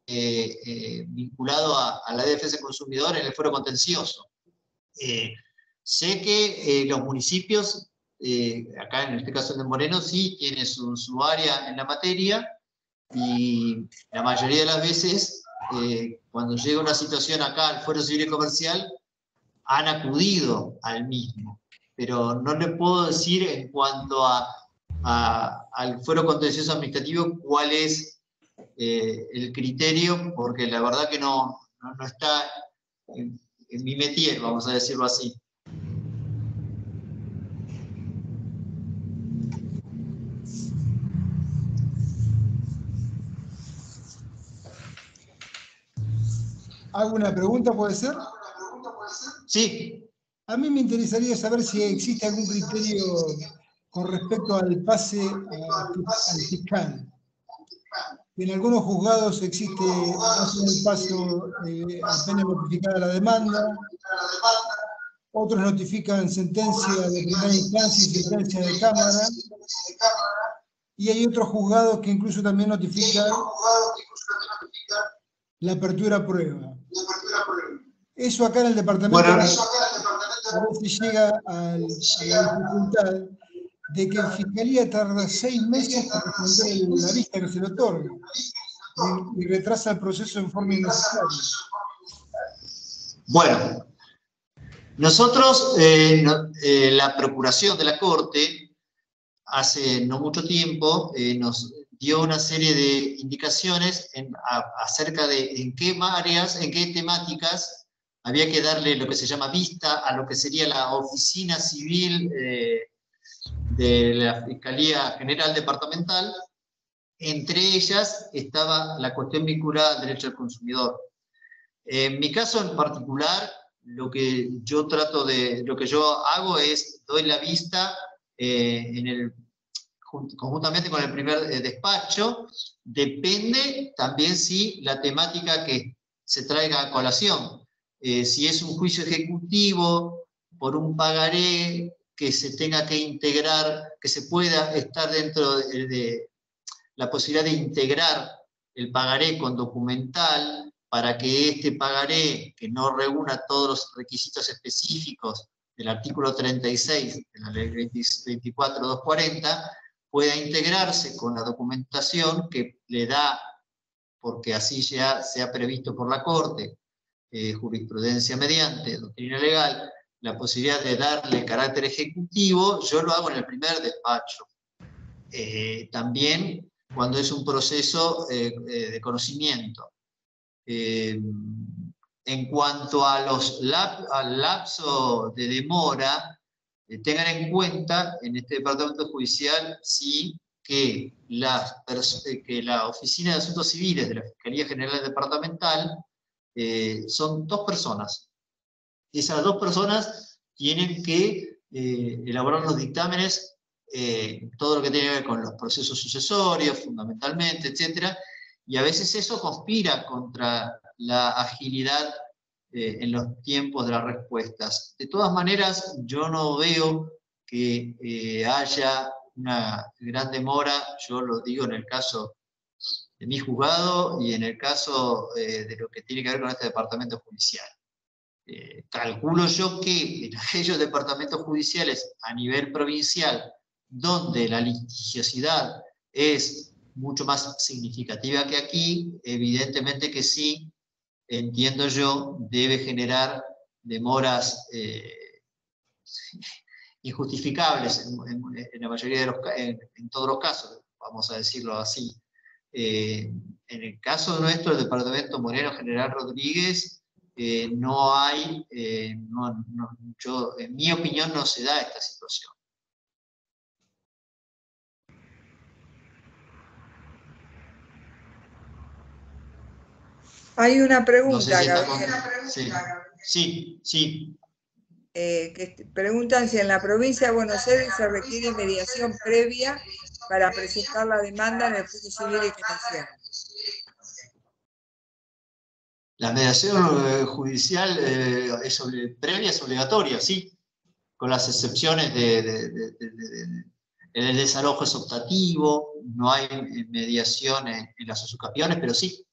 vinculado a la defensa del consumidor en el foro contencioso. Sé que los municipios, acá en este caso de Moreno, sí tiene su área en la materia, y la mayoría de las veces, cuando llega una situación acá al Foro Civil y Comercial, han acudido al mismo. Pero no le puedo decir en cuanto al Foro Contencioso Administrativo cuál es el criterio, porque la verdad que no está en mi métier, vamos a decirlo así.
¿Hago una pregunta, puede ser?
Sí.
A mí me interesaría saber si existe algún criterio con respecto al pase al fiscal. En algunos juzgados existe el paso apenas notificada la demanda, otros notifican sentencia de primera instancia y sentencia de cámara, y hay otros juzgados que incluso también notifican la apertura a prueba. Eso acá en el departamento a veces llega a la dificultad de que en Fiscalía tarda 6 meses para responder la vista que se le otorga y retrasa el proceso en forma innecesaria.
Bueno, nosotros, la Procuración de la Corte, hace no mucho tiempo, nos dio una serie de indicaciones acerca de en qué áreas, en qué temáticas había que darle lo que se llama vista a lo que sería la oficina civil de la Fiscalía General Departamental. Entre ellas estaba la cuestión vinculada al derecho al consumidor. En mi caso en particular, lo que yo hago es, doy la vista conjuntamente con el primer despacho. Depende también si la temática que se traiga a colación, si es un juicio ejecutivo por un pagaré que se tenga que integrar, que se pueda estar dentro de la posibilidad de integrar el pagaré con documental para que este pagaré, que no reúna todos los requisitos específicos del artículo 36 de la ley 24.240, pueda integrarse con la documentación que le da, porque así ya se ha previsto por la Corte, jurisprudencia mediante, doctrina legal, la posibilidad de darle carácter ejecutivo. Yo lo hago en el primer despacho. También cuando es un proceso de conocimiento. En cuanto a al lapso de demora, tengan en cuenta en este departamento judicial sí que la Oficina de Asuntos Civiles de la Fiscalía General Departamental son 2 personas. Esas 2 personas tienen que elaborar los dictámenes todo lo que tiene que ver con los procesos sucesorios, fundamentalmente, etc. Y a veces eso conspira contra la agilidad en los tiempos de las respuestas. De todas maneras, yo no veo que haya una gran demora, yo lo digo en el caso de mi juzgado y en el caso de lo que tiene que ver con este departamento judicial. Calculo yo que en aquellos departamentos judiciales a nivel provincial, donde la litigiosidad es mucho más significativa que aquí, evidentemente que sí, entiendo yo, debe generar demoras injustificables en la mayoría de los en todos los casos, vamos a decirlo así. En el caso nuestro, el departamento Moreno General Rodríguez, no hay, en mi opinión no se da esta situación.
Hay una pregunta,
no sé si
Gabriel.
Sí.
Que preguntan si en la provincia de Buenos Aires se requiere mediación previa para presentar la demanda en el juicio civil y comercial.
La mediación judicial previa es obligatoria, sí, con las excepciones el desalojo es optativo, no hay mediación en las usucapiones, pero sí,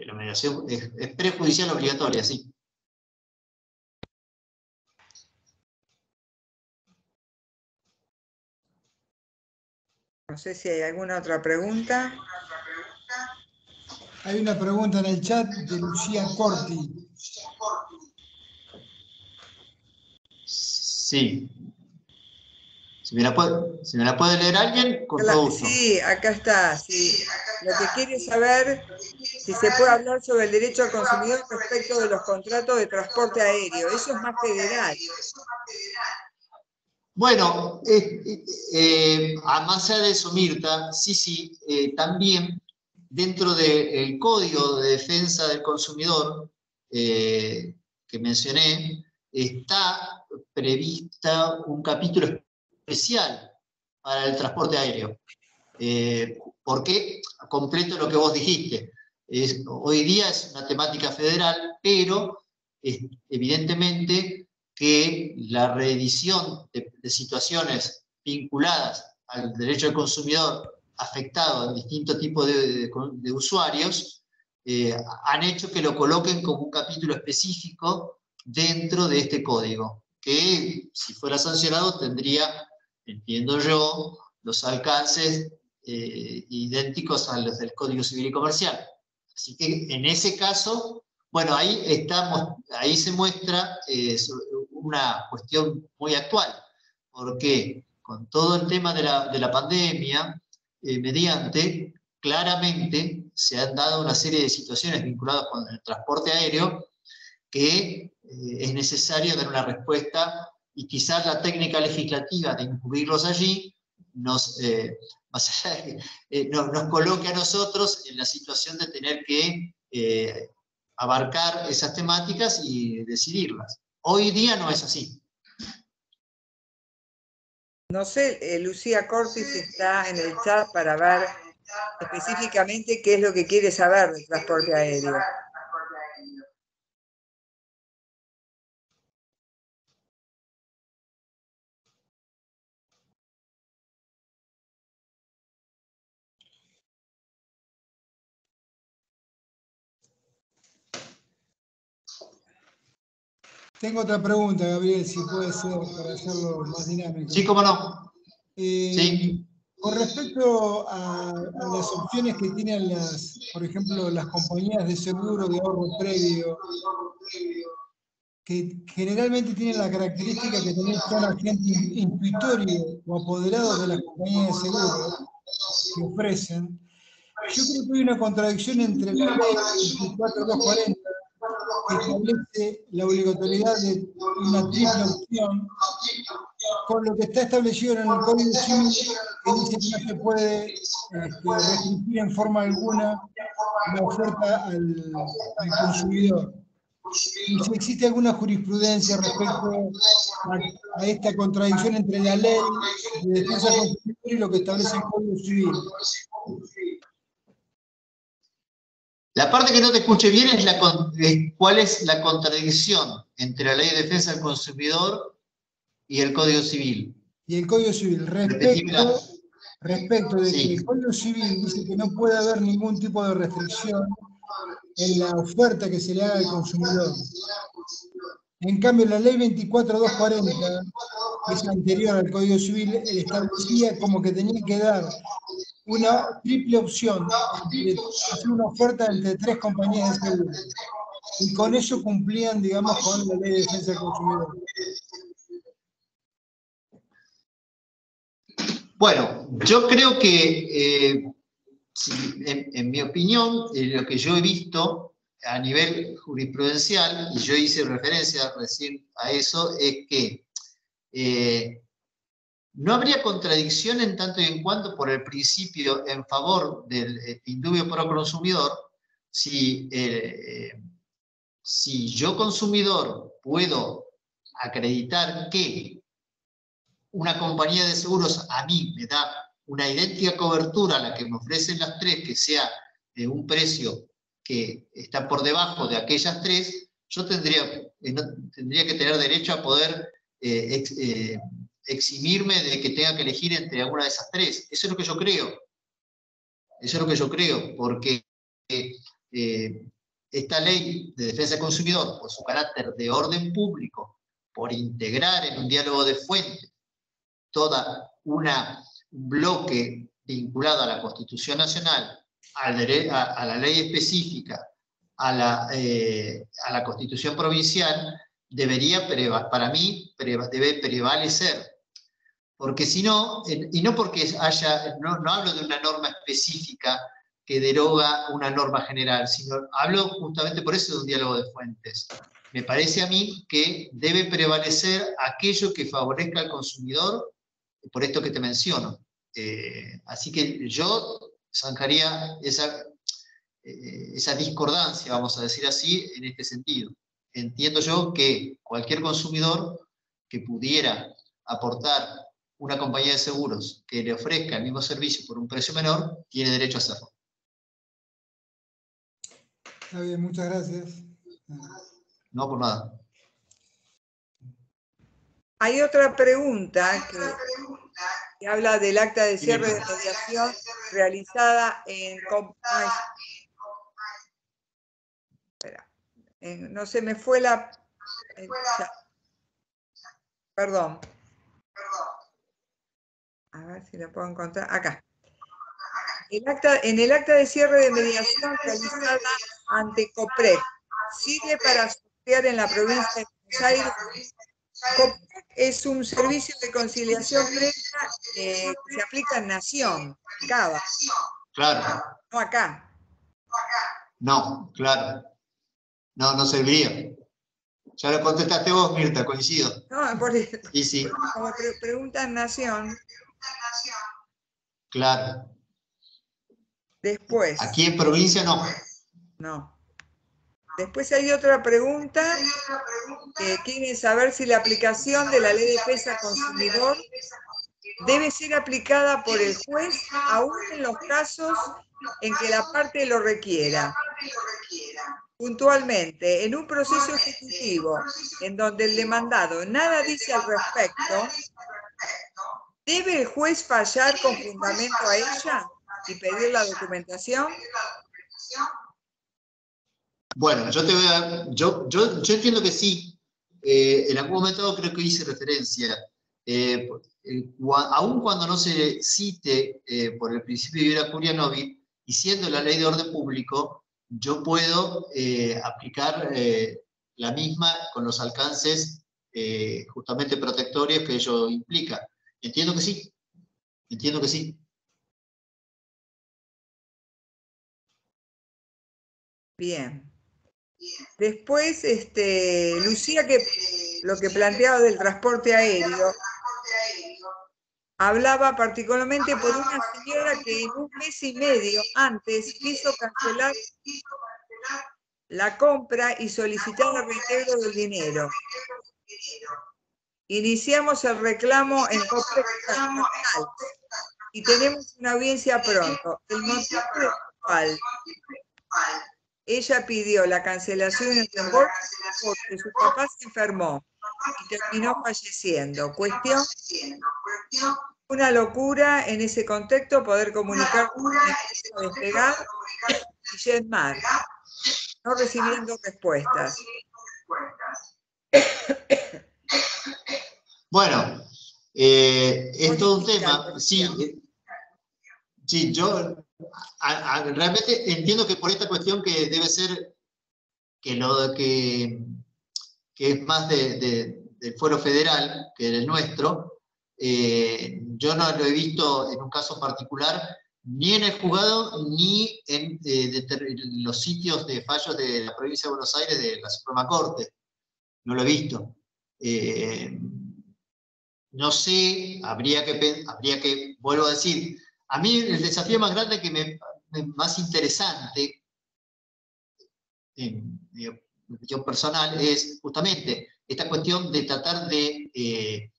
la mediación es prejudicial obligatoria, sí.
No sé si hay alguna otra pregunta.
Hay una pregunta en el chat de Lucía Corti.
Sí. Si me la puede leer alguien, con todo gusto.
Sí, acá está. Sí. Lo que quiere saber si se puede hablar sobre el derecho al consumidor respecto de los contratos de transporte aéreo. Eso es más federal.
Bueno, más allá de eso, Mirta, sí, también dentro del Código de Defensa del Consumidor que mencioné, está prevista un capítulo especial para el transporte aéreo. Porque completo lo que vos dijiste. Hoy día es una temática federal, pero evidentemente que la reedición de situaciones vinculadas al derecho del consumidor afectado a distintos tipos de usuarios han hecho que lo coloquen como un capítulo específico dentro de este código, que si fuera sancionado tendría, entiendo yo, los alcances idénticos a los del Código Civil y Comercial. Así que en ese caso, bueno, ahí se muestra una cuestión muy actual, porque con todo el tema de la pandemia, claramente se han dado una serie de situaciones vinculadas con el transporte aéreo que es necesario dar una respuesta, y quizás la técnica legislativa de incluirlos allí nos coloque a nosotros en la situación de tener que abarcar esas temáticas y decidirlas. Hoy día no es así.
No sé, Lucía Cortis está en el chat para ver específicamente qué es lo que quiere saber del transporte aéreo.
Tengo otra pregunta, Gabriel, si puede ser para hacerlo más dinámico.
Sí, cómo no. Sí.
Con respecto a las opciones que tienen por ejemplo, las compañías de seguro de ahorro previo, que generalmente tienen la característica que también son agentes intuitorios o apoderados de las compañías de seguro que ofrecen, yo creo que hay una contradicción entre la ley 24240, que establece la obligatoriedad de una triple opción, con lo que está establecido en el Código Civil, que dice que no se puede restringir en forma alguna la oferta al consumidor. y si existe alguna jurisprudencia respecto a esta contradicción entre la ley de defensa del consumidor y lo que establece el Código Civil.
La parte que no te escuché bien es cuál es la contradicción entre la Ley de Defensa del Consumidor y el Código Civil.
Y el Código Civil, respecto de que el Código Civil dice que no puede haber ningún tipo de restricción en la oferta que se le haga al consumidor. En cambio, la Ley 24240, que es anterior al Código Civil, establecía como que tenía que dar una triple opción, hacer una oferta entre 3 compañías de seguro. Y con eso cumplían, digamos, con la Ley de Defensa del Consumidor.
Bueno, yo creo que, en mi opinión, lo que yo he visto a nivel jurisprudencial, y yo hice referencia recién a eso, es que no habría contradicción en tanto y en cuanto por el principio en favor del indubio pro consumidor, si yo consumidor puedo acreditar que una compañía de seguros a mí me da una idéntica cobertura a la que me ofrecen las 3, que sea de un precio que está por debajo de aquellas 3, yo tendría que tener derecho a poder eximirme de que tenga que elegir entre alguna de esas 3. Eso es lo que yo creo. Eso es lo que yo creo, porque esta ley de defensa del consumidor, por su carácter de orden público, por integrar en un diálogo de fuentes toda un bloque vinculado a la Constitución Nacional, a la ley específica, a la Constitución provincial, debería, para mí, debe prevalecer. Porque si no, y no porque no hablo de una norma específica que deroga una norma general, sino hablo justamente por eso de un diálogo de fuentes. Me parece a mí que debe prevalecer aquello que favorezca al consumidor, por esto que te menciono. Así que yo zanjaría esa discordancia, vamos a decir así, en este sentido. Entiendo yo que cualquier consumidor que pudiera aportar una compañía de seguros que le ofrezca el mismo servicio por un precio menor, tiene derecho a hacerlo.
Está bien, muchas gracias.
No, por nada.
Hay otra pregunta que habla del acta de cierre de mediación realizada en... Espera, no se me fue la... Perdón. A ver si la puedo encontrar. Acá. En el acta de cierre de mediación realizada ante COPREC, sirve para asociar en la provincia de Buenos Aires. COPREC es un servicio de conciliación previa que se aplica en Nación, Cava.
Claro.
No acá.
No, claro. No serviría. Ya lo contestaste vos, Mirta, coincido.
No, por eso.
Y sí.
Como pregunta en Nación.
Claro.
Después.
Aquí en provincia no.
No. Después hay otra pregunta que quiere saber si la aplicación de la Ley de Defensa del Consumidor debe ser aplicada por el juez aún en los casos en que la parte lo requiera. Puntualmente, en un proceso ejecutivo en donde el demandado nada dice al respecto, ¿debe el juez fallar con fundamento a ella y pedir la documentación?
Bueno, yo entiendo que sí. En algún momento creo que hice referencia. Aun cuando no se cite por el principio de Ibera Curianovi, y siendo la ley de orden público, yo puedo aplicar la misma con los alcances justamente protectorios que ello implica. Entiendo que sí. Entiendo que sí.
Bien. Después, Lucía, que lo que planteaba del transporte aéreo, hablaba particularmente por una señora que en un mes y medio antes quiso cancelar la compra y solicitar el reintegro del dinero. Iniciamos el reclamo en Coprex y tenemos una audiencia pronto. El motivo por el cual ella pidió la cancelación del reembolso porque su papá se enfermó y terminó falleciendo. Cuestión, una locura en ese contexto poder comunicar con Despegar y Jetmar, no recibiendo respuestas.
Bueno, es todo un tema. Sí, sí, yo realmente entiendo que por esta cuestión que debe ser que es más del fuero federal que del nuestro, yo no lo he visto en un caso particular, ni en el juzgado, ni en los sitios de fallos de la provincia de Buenos Aires de la Suprema Corte. No lo he visto. No sé, habría que, vuelvo a decir, a mí el desafío más grande más interesante, en mi opinión personal, es justamente esta cuestión de tratar de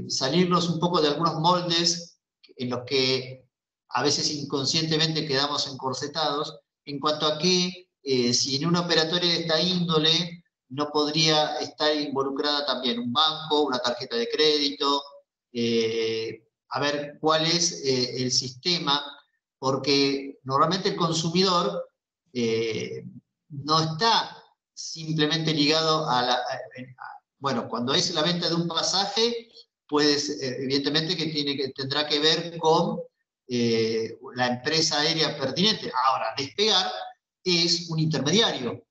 salirnos un poco de algunos moldes en los que a veces inconscientemente quedamos encorsetados, en cuanto a que si en una operatoria de esta índole no podría estar involucrada también un banco, una tarjeta de crédito, a ver cuál es el sistema, porque normalmente el consumidor no está simplemente ligado bueno, cuando es la venta de un pasaje, pues evidentemente que tendrá que ver con la empresa aérea pertinente. Ahora, Despegar es un intermediario.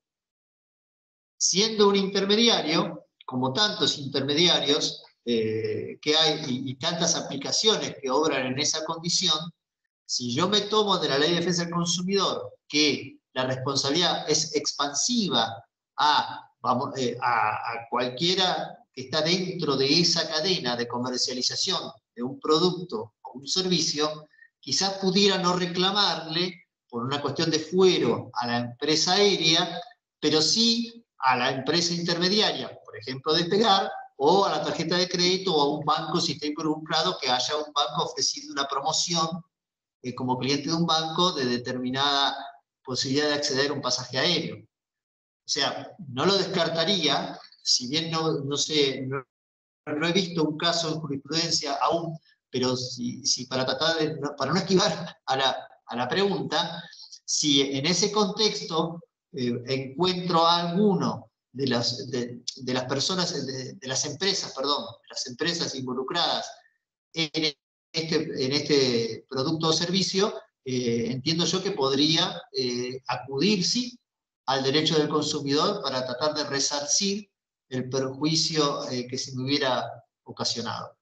Siendo un intermediario, como tantos intermediarios que hay y tantas aplicaciones que obran en esa condición, si yo me tomo de la Ley de Defensa del Consumidor que la responsabilidad es expansiva a cualquiera que está dentro de esa cadena de comercialización de un producto o un servicio, quizás pudiera no reclamarle por una cuestión de fuero a la empresa aérea, pero sí a la empresa intermediaria, por ejemplo Despegar, o a la tarjeta de crédito o a un banco si está involucrado, que haya un banco ofreciendo una promoción como cliente de un banco de determinada posibilidad de acceder a un pasaje aéreo. O sea, no lo descartaría, si bien no he visto un caso en jurisprudencia aún, pero si para tratar para no esquivar a la pregunta, si en ese contexto encuentro a alguno de las personas, de las empresas, perdón, de las empresas involucradas en este producto o servicio, entiendo yo que podría acudir, sí, al derecho del consumidor para tratar de resarcir el perjuicio que se me hubiera ocasionado.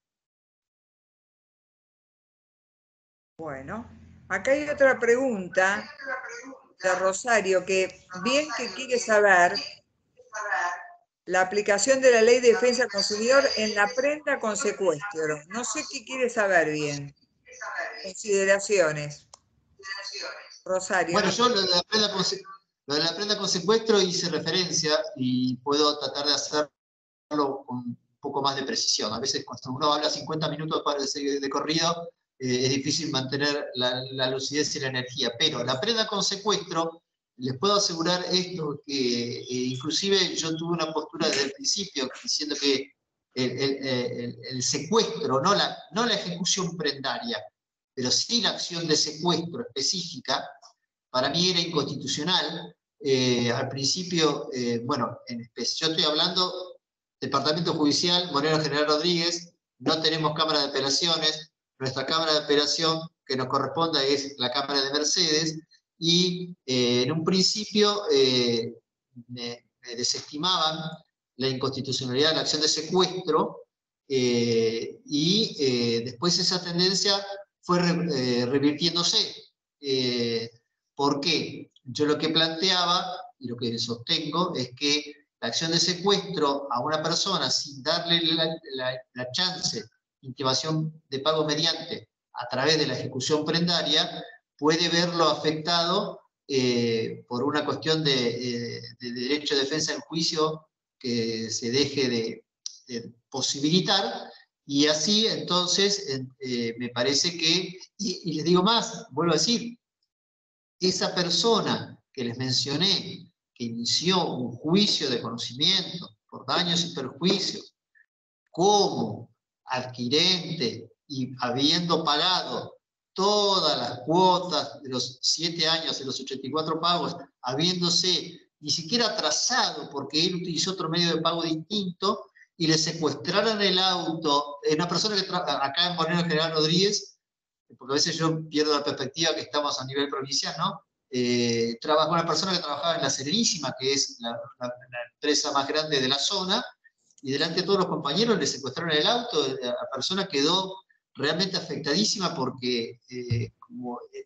Bueno, acá hay otra pregunta de Rosario, que bien que quiere saber la aplicación de la Ley de Defensa del Consumidor en la prenda con secuestro. No sé qué quiere saber bien. Consideraciones. Rosario.
Bueno, yo lo de la prenda con secuestro hice referencia y puedo tratar de hacerlo con un poco más de precisión. A veces cuando uno habla 50 minutos de corrido, es difícil mantener la lucidez y la energía. Pero la prenda con secuestro, les puedo asegurar esto, que inclusive yo tuve una postura desde el principio diciendo que el secuestro, no la ejecución prendaria, pero sí la acción de secuestro específica, para mí era inconstitucional. Al principio, bueno, yo estoy hablando Departamento Judicial, Moreno General Rodríguez, no tenemos Cámara de Apelaciones, nuestra Cámara de Apelación que nos corresponda es la Cámara de Mercedes, y en un principio me desestimaban la inconstitucionalidad de la acción de secuestro, y después esa tendencia fue revirtiéndose. ¿Por qué? Yo lo que planteaba y lo que sostengo es que la acción de secuestro a una persona sin darle la chance de intimación de pago mediante a través de la ejecución prendaria puede verlo afectado por una cuestión de derecho de defensa en juicio que se deje de posibilitar, y así entonces me parece que, y les digo más, vuelvo a decir, esa persona que les mencioné, que inició un juicio de conocimiento por daños y perjuicios como adquirente y habiendo pagado todas las cuotas de los 7 años, de los 84 pagos, habiéndose ni siquiera atrasado porque él utilizó otro medio de pago distinto, y le secuestraron el auto, una persona que acá en Moreno General Rodríguez, porque a veces yo pierdo la perspectiva que estamos a nivel provincial, ¿no? Una persona que trabajaba en La Serenísima, que es la empresa más grande de la zona, y delante de todos los compañeros le secuestraron el auto. La persona quedó realmente afectadísima porque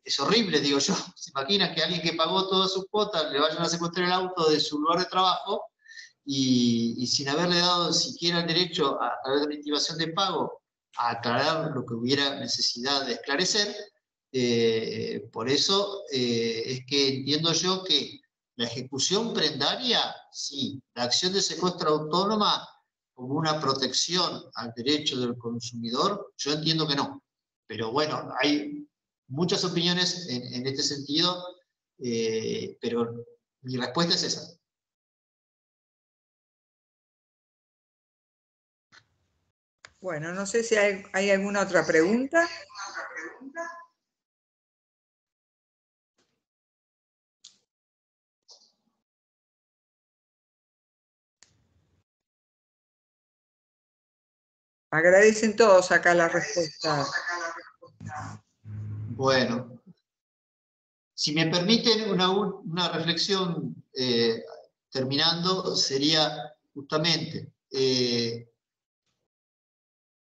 es horrible, digo yo. ¿Se imaginan que alguien que pagó todas sus cuotas le vayan a secuestrar el auto de su lugar de trabajo y sin haberle dado siquiera el derecho, a través de una intimación de pago, a aclarar lo que hubiera necesidad de esclarecer? Por eso es que entiendo yo que la ejecución prendaria, sí, la acción de secuestro autónoma como una protección al derecho del consumidor, yo entiendo que no. Pero bueno, hay muchas opiniones en este sentido, pero mi respuesta es esa.
Bueno, no sé si hay alguna otra pregunta. Agradecen todos acá la respuesta.
Bueno, si me permiten una reflexión terminando, sería justamente,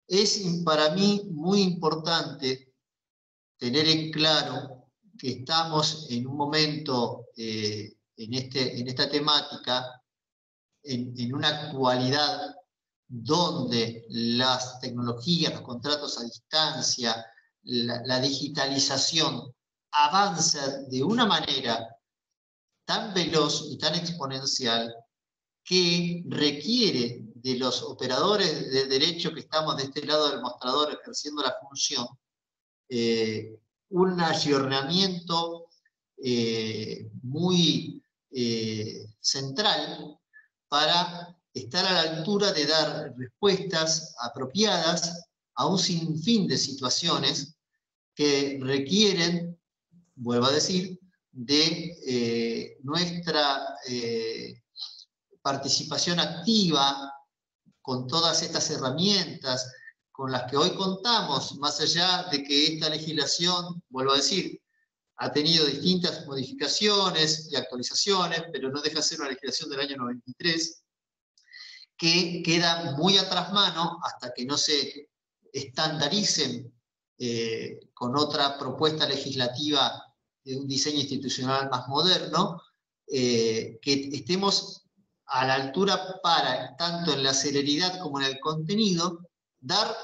es para mí muy importante tener en claro que estamos en un momento, en esta temática, en una actualidad donde las tecnologías, los contratos a distancia, la digitalización avanza de una manera tan veloz y tan exponencial que requiere de los operadores de derecho que estamos de este lado del mostrador ejerciendo la función, un ayornamiento muy central para estar a la altura de dar respuestas apropiadas a un sinfín de situaciones que requieren, vuelvo a decir, de nuestra participación activa con todas estas herramientas con las que hoy contamos, más allá de que esta legislación, vuelvo a decir, ha tenido distintas modificaciones y actualizaciones, pero no deja de ser una legislación del año 93, que queda muy atrás mano hasta que no se estandaricen con otra propuesta legislativa de un diseño institucional más moderno, que estemos a la altura para, tanto en la celeridad como en el contenido, dar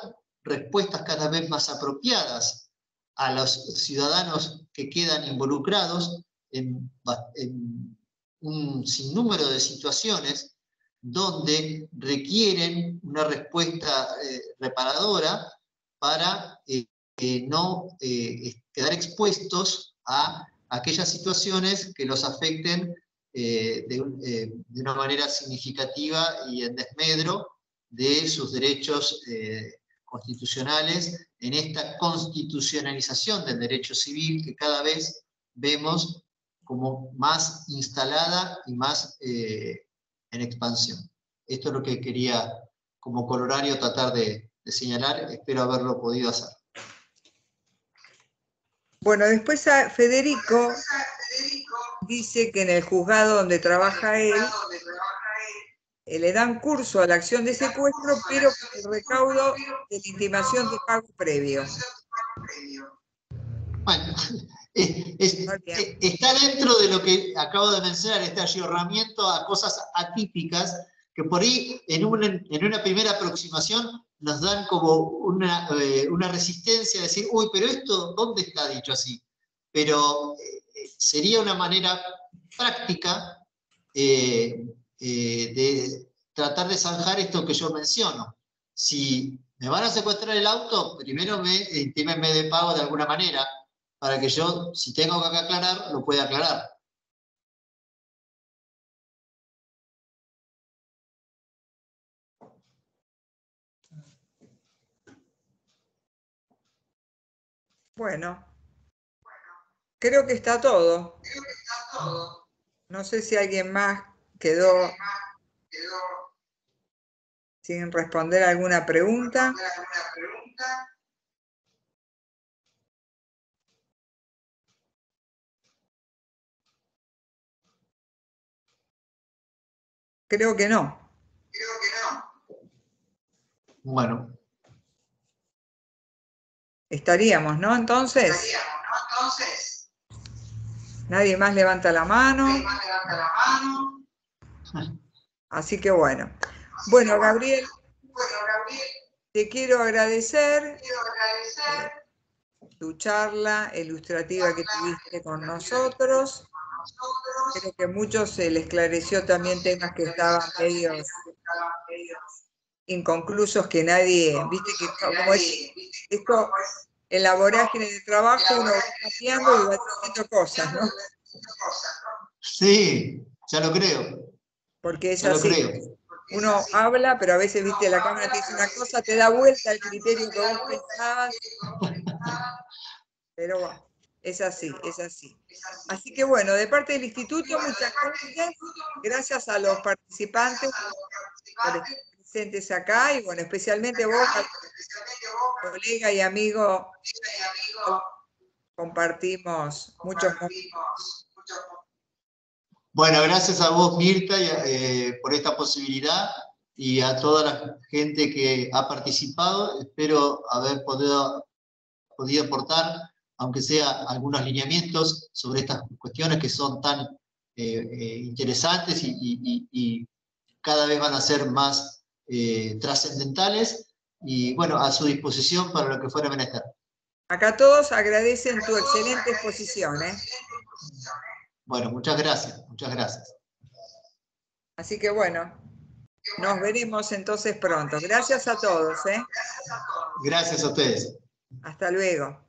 respuestas cada vez más apropiadas a los ciudadanos que quedan involucrados en un sinnúmero de situaciones donde requieren una respuesta reparadora para no quedar expuestos a aquellas situaciones que los afecten de una manera significativa y en desmedro de sus derechos constitucionales, en esta constitucionalización del derecho civil que cada vez vemos como más instalada y más en expansión. Esto es lo que quería como corolario tratar de señalar, espero haberlo podido hacer.
Bueno, después Federico dice que en el juzgado donde trabaja él, le dan curso a la acción de secuestro, pero con el recaudo de la intimación de pago previo.
Bueno, está dentro de lo que acabo de mencionar, este ayornamiento a cosas atípicas, que por ahí en una primera aproximación nos dan como una resistencia a decir, uy, pero esto, ¿dónde está dicho así? pero sería una manera práctica de tratar de zanjar esto que yo menciono. Si me van a secuestrar el auto, primero intímenme de pago de alguna manera, para que yo, si tengo que aclarar, lo pueda aclarar.
Bueno, creo que está todo. No sé si alguien más quedó sin responder alguna pregunta. Creo que no.
Bueno.
Estaríamos, ¿no? Entonces. Nadie más levanta la mano. Así que bueno. Bueno, Gabriel, te quiero agradecer tu charla ilustrativa que tuviste con nosotros. Creo que a muchos se les esclareció también temas que estaban medios inconclusos, que nadie, viste que como es esto, en la vorágine de trabajo uno va cambiando y va haciendo cosas, ¿no?
Sí, ya lo creo.
Porque es
ya
así.
Lo creo.
Uno habla, pero a veces, viste, la cámara te dice una cosa, te da vuelta el criterio que vos pensabas. Pero bueno, es así, es así. Así que bueno, de parte del instituto, muchas gracias. Gracias a los participantes por estar presentes acá y bueno, especialmente vos, colega y amigo, compartimos muchos momentos.
Bueno, gracias a vos, Mirta, por esta posibilidad y a toda la gente que ha participado. Espero haber podido aportar, aunque sea algunos lineamientos sobre estas cuestiones que son tan interesantes y cada vez van a ser más trascendentales. Y bueno, a su disposición para lo que fuera menester.
Acá todos agradecen tu excelente exposición, ¿eh?
Bueno, muchas gracias, muchas gracias.
Así que bueno, nos veremos entonces pronto. Gracias a todos, ¿eh?
Gracias a ustedes.
Hasta luego.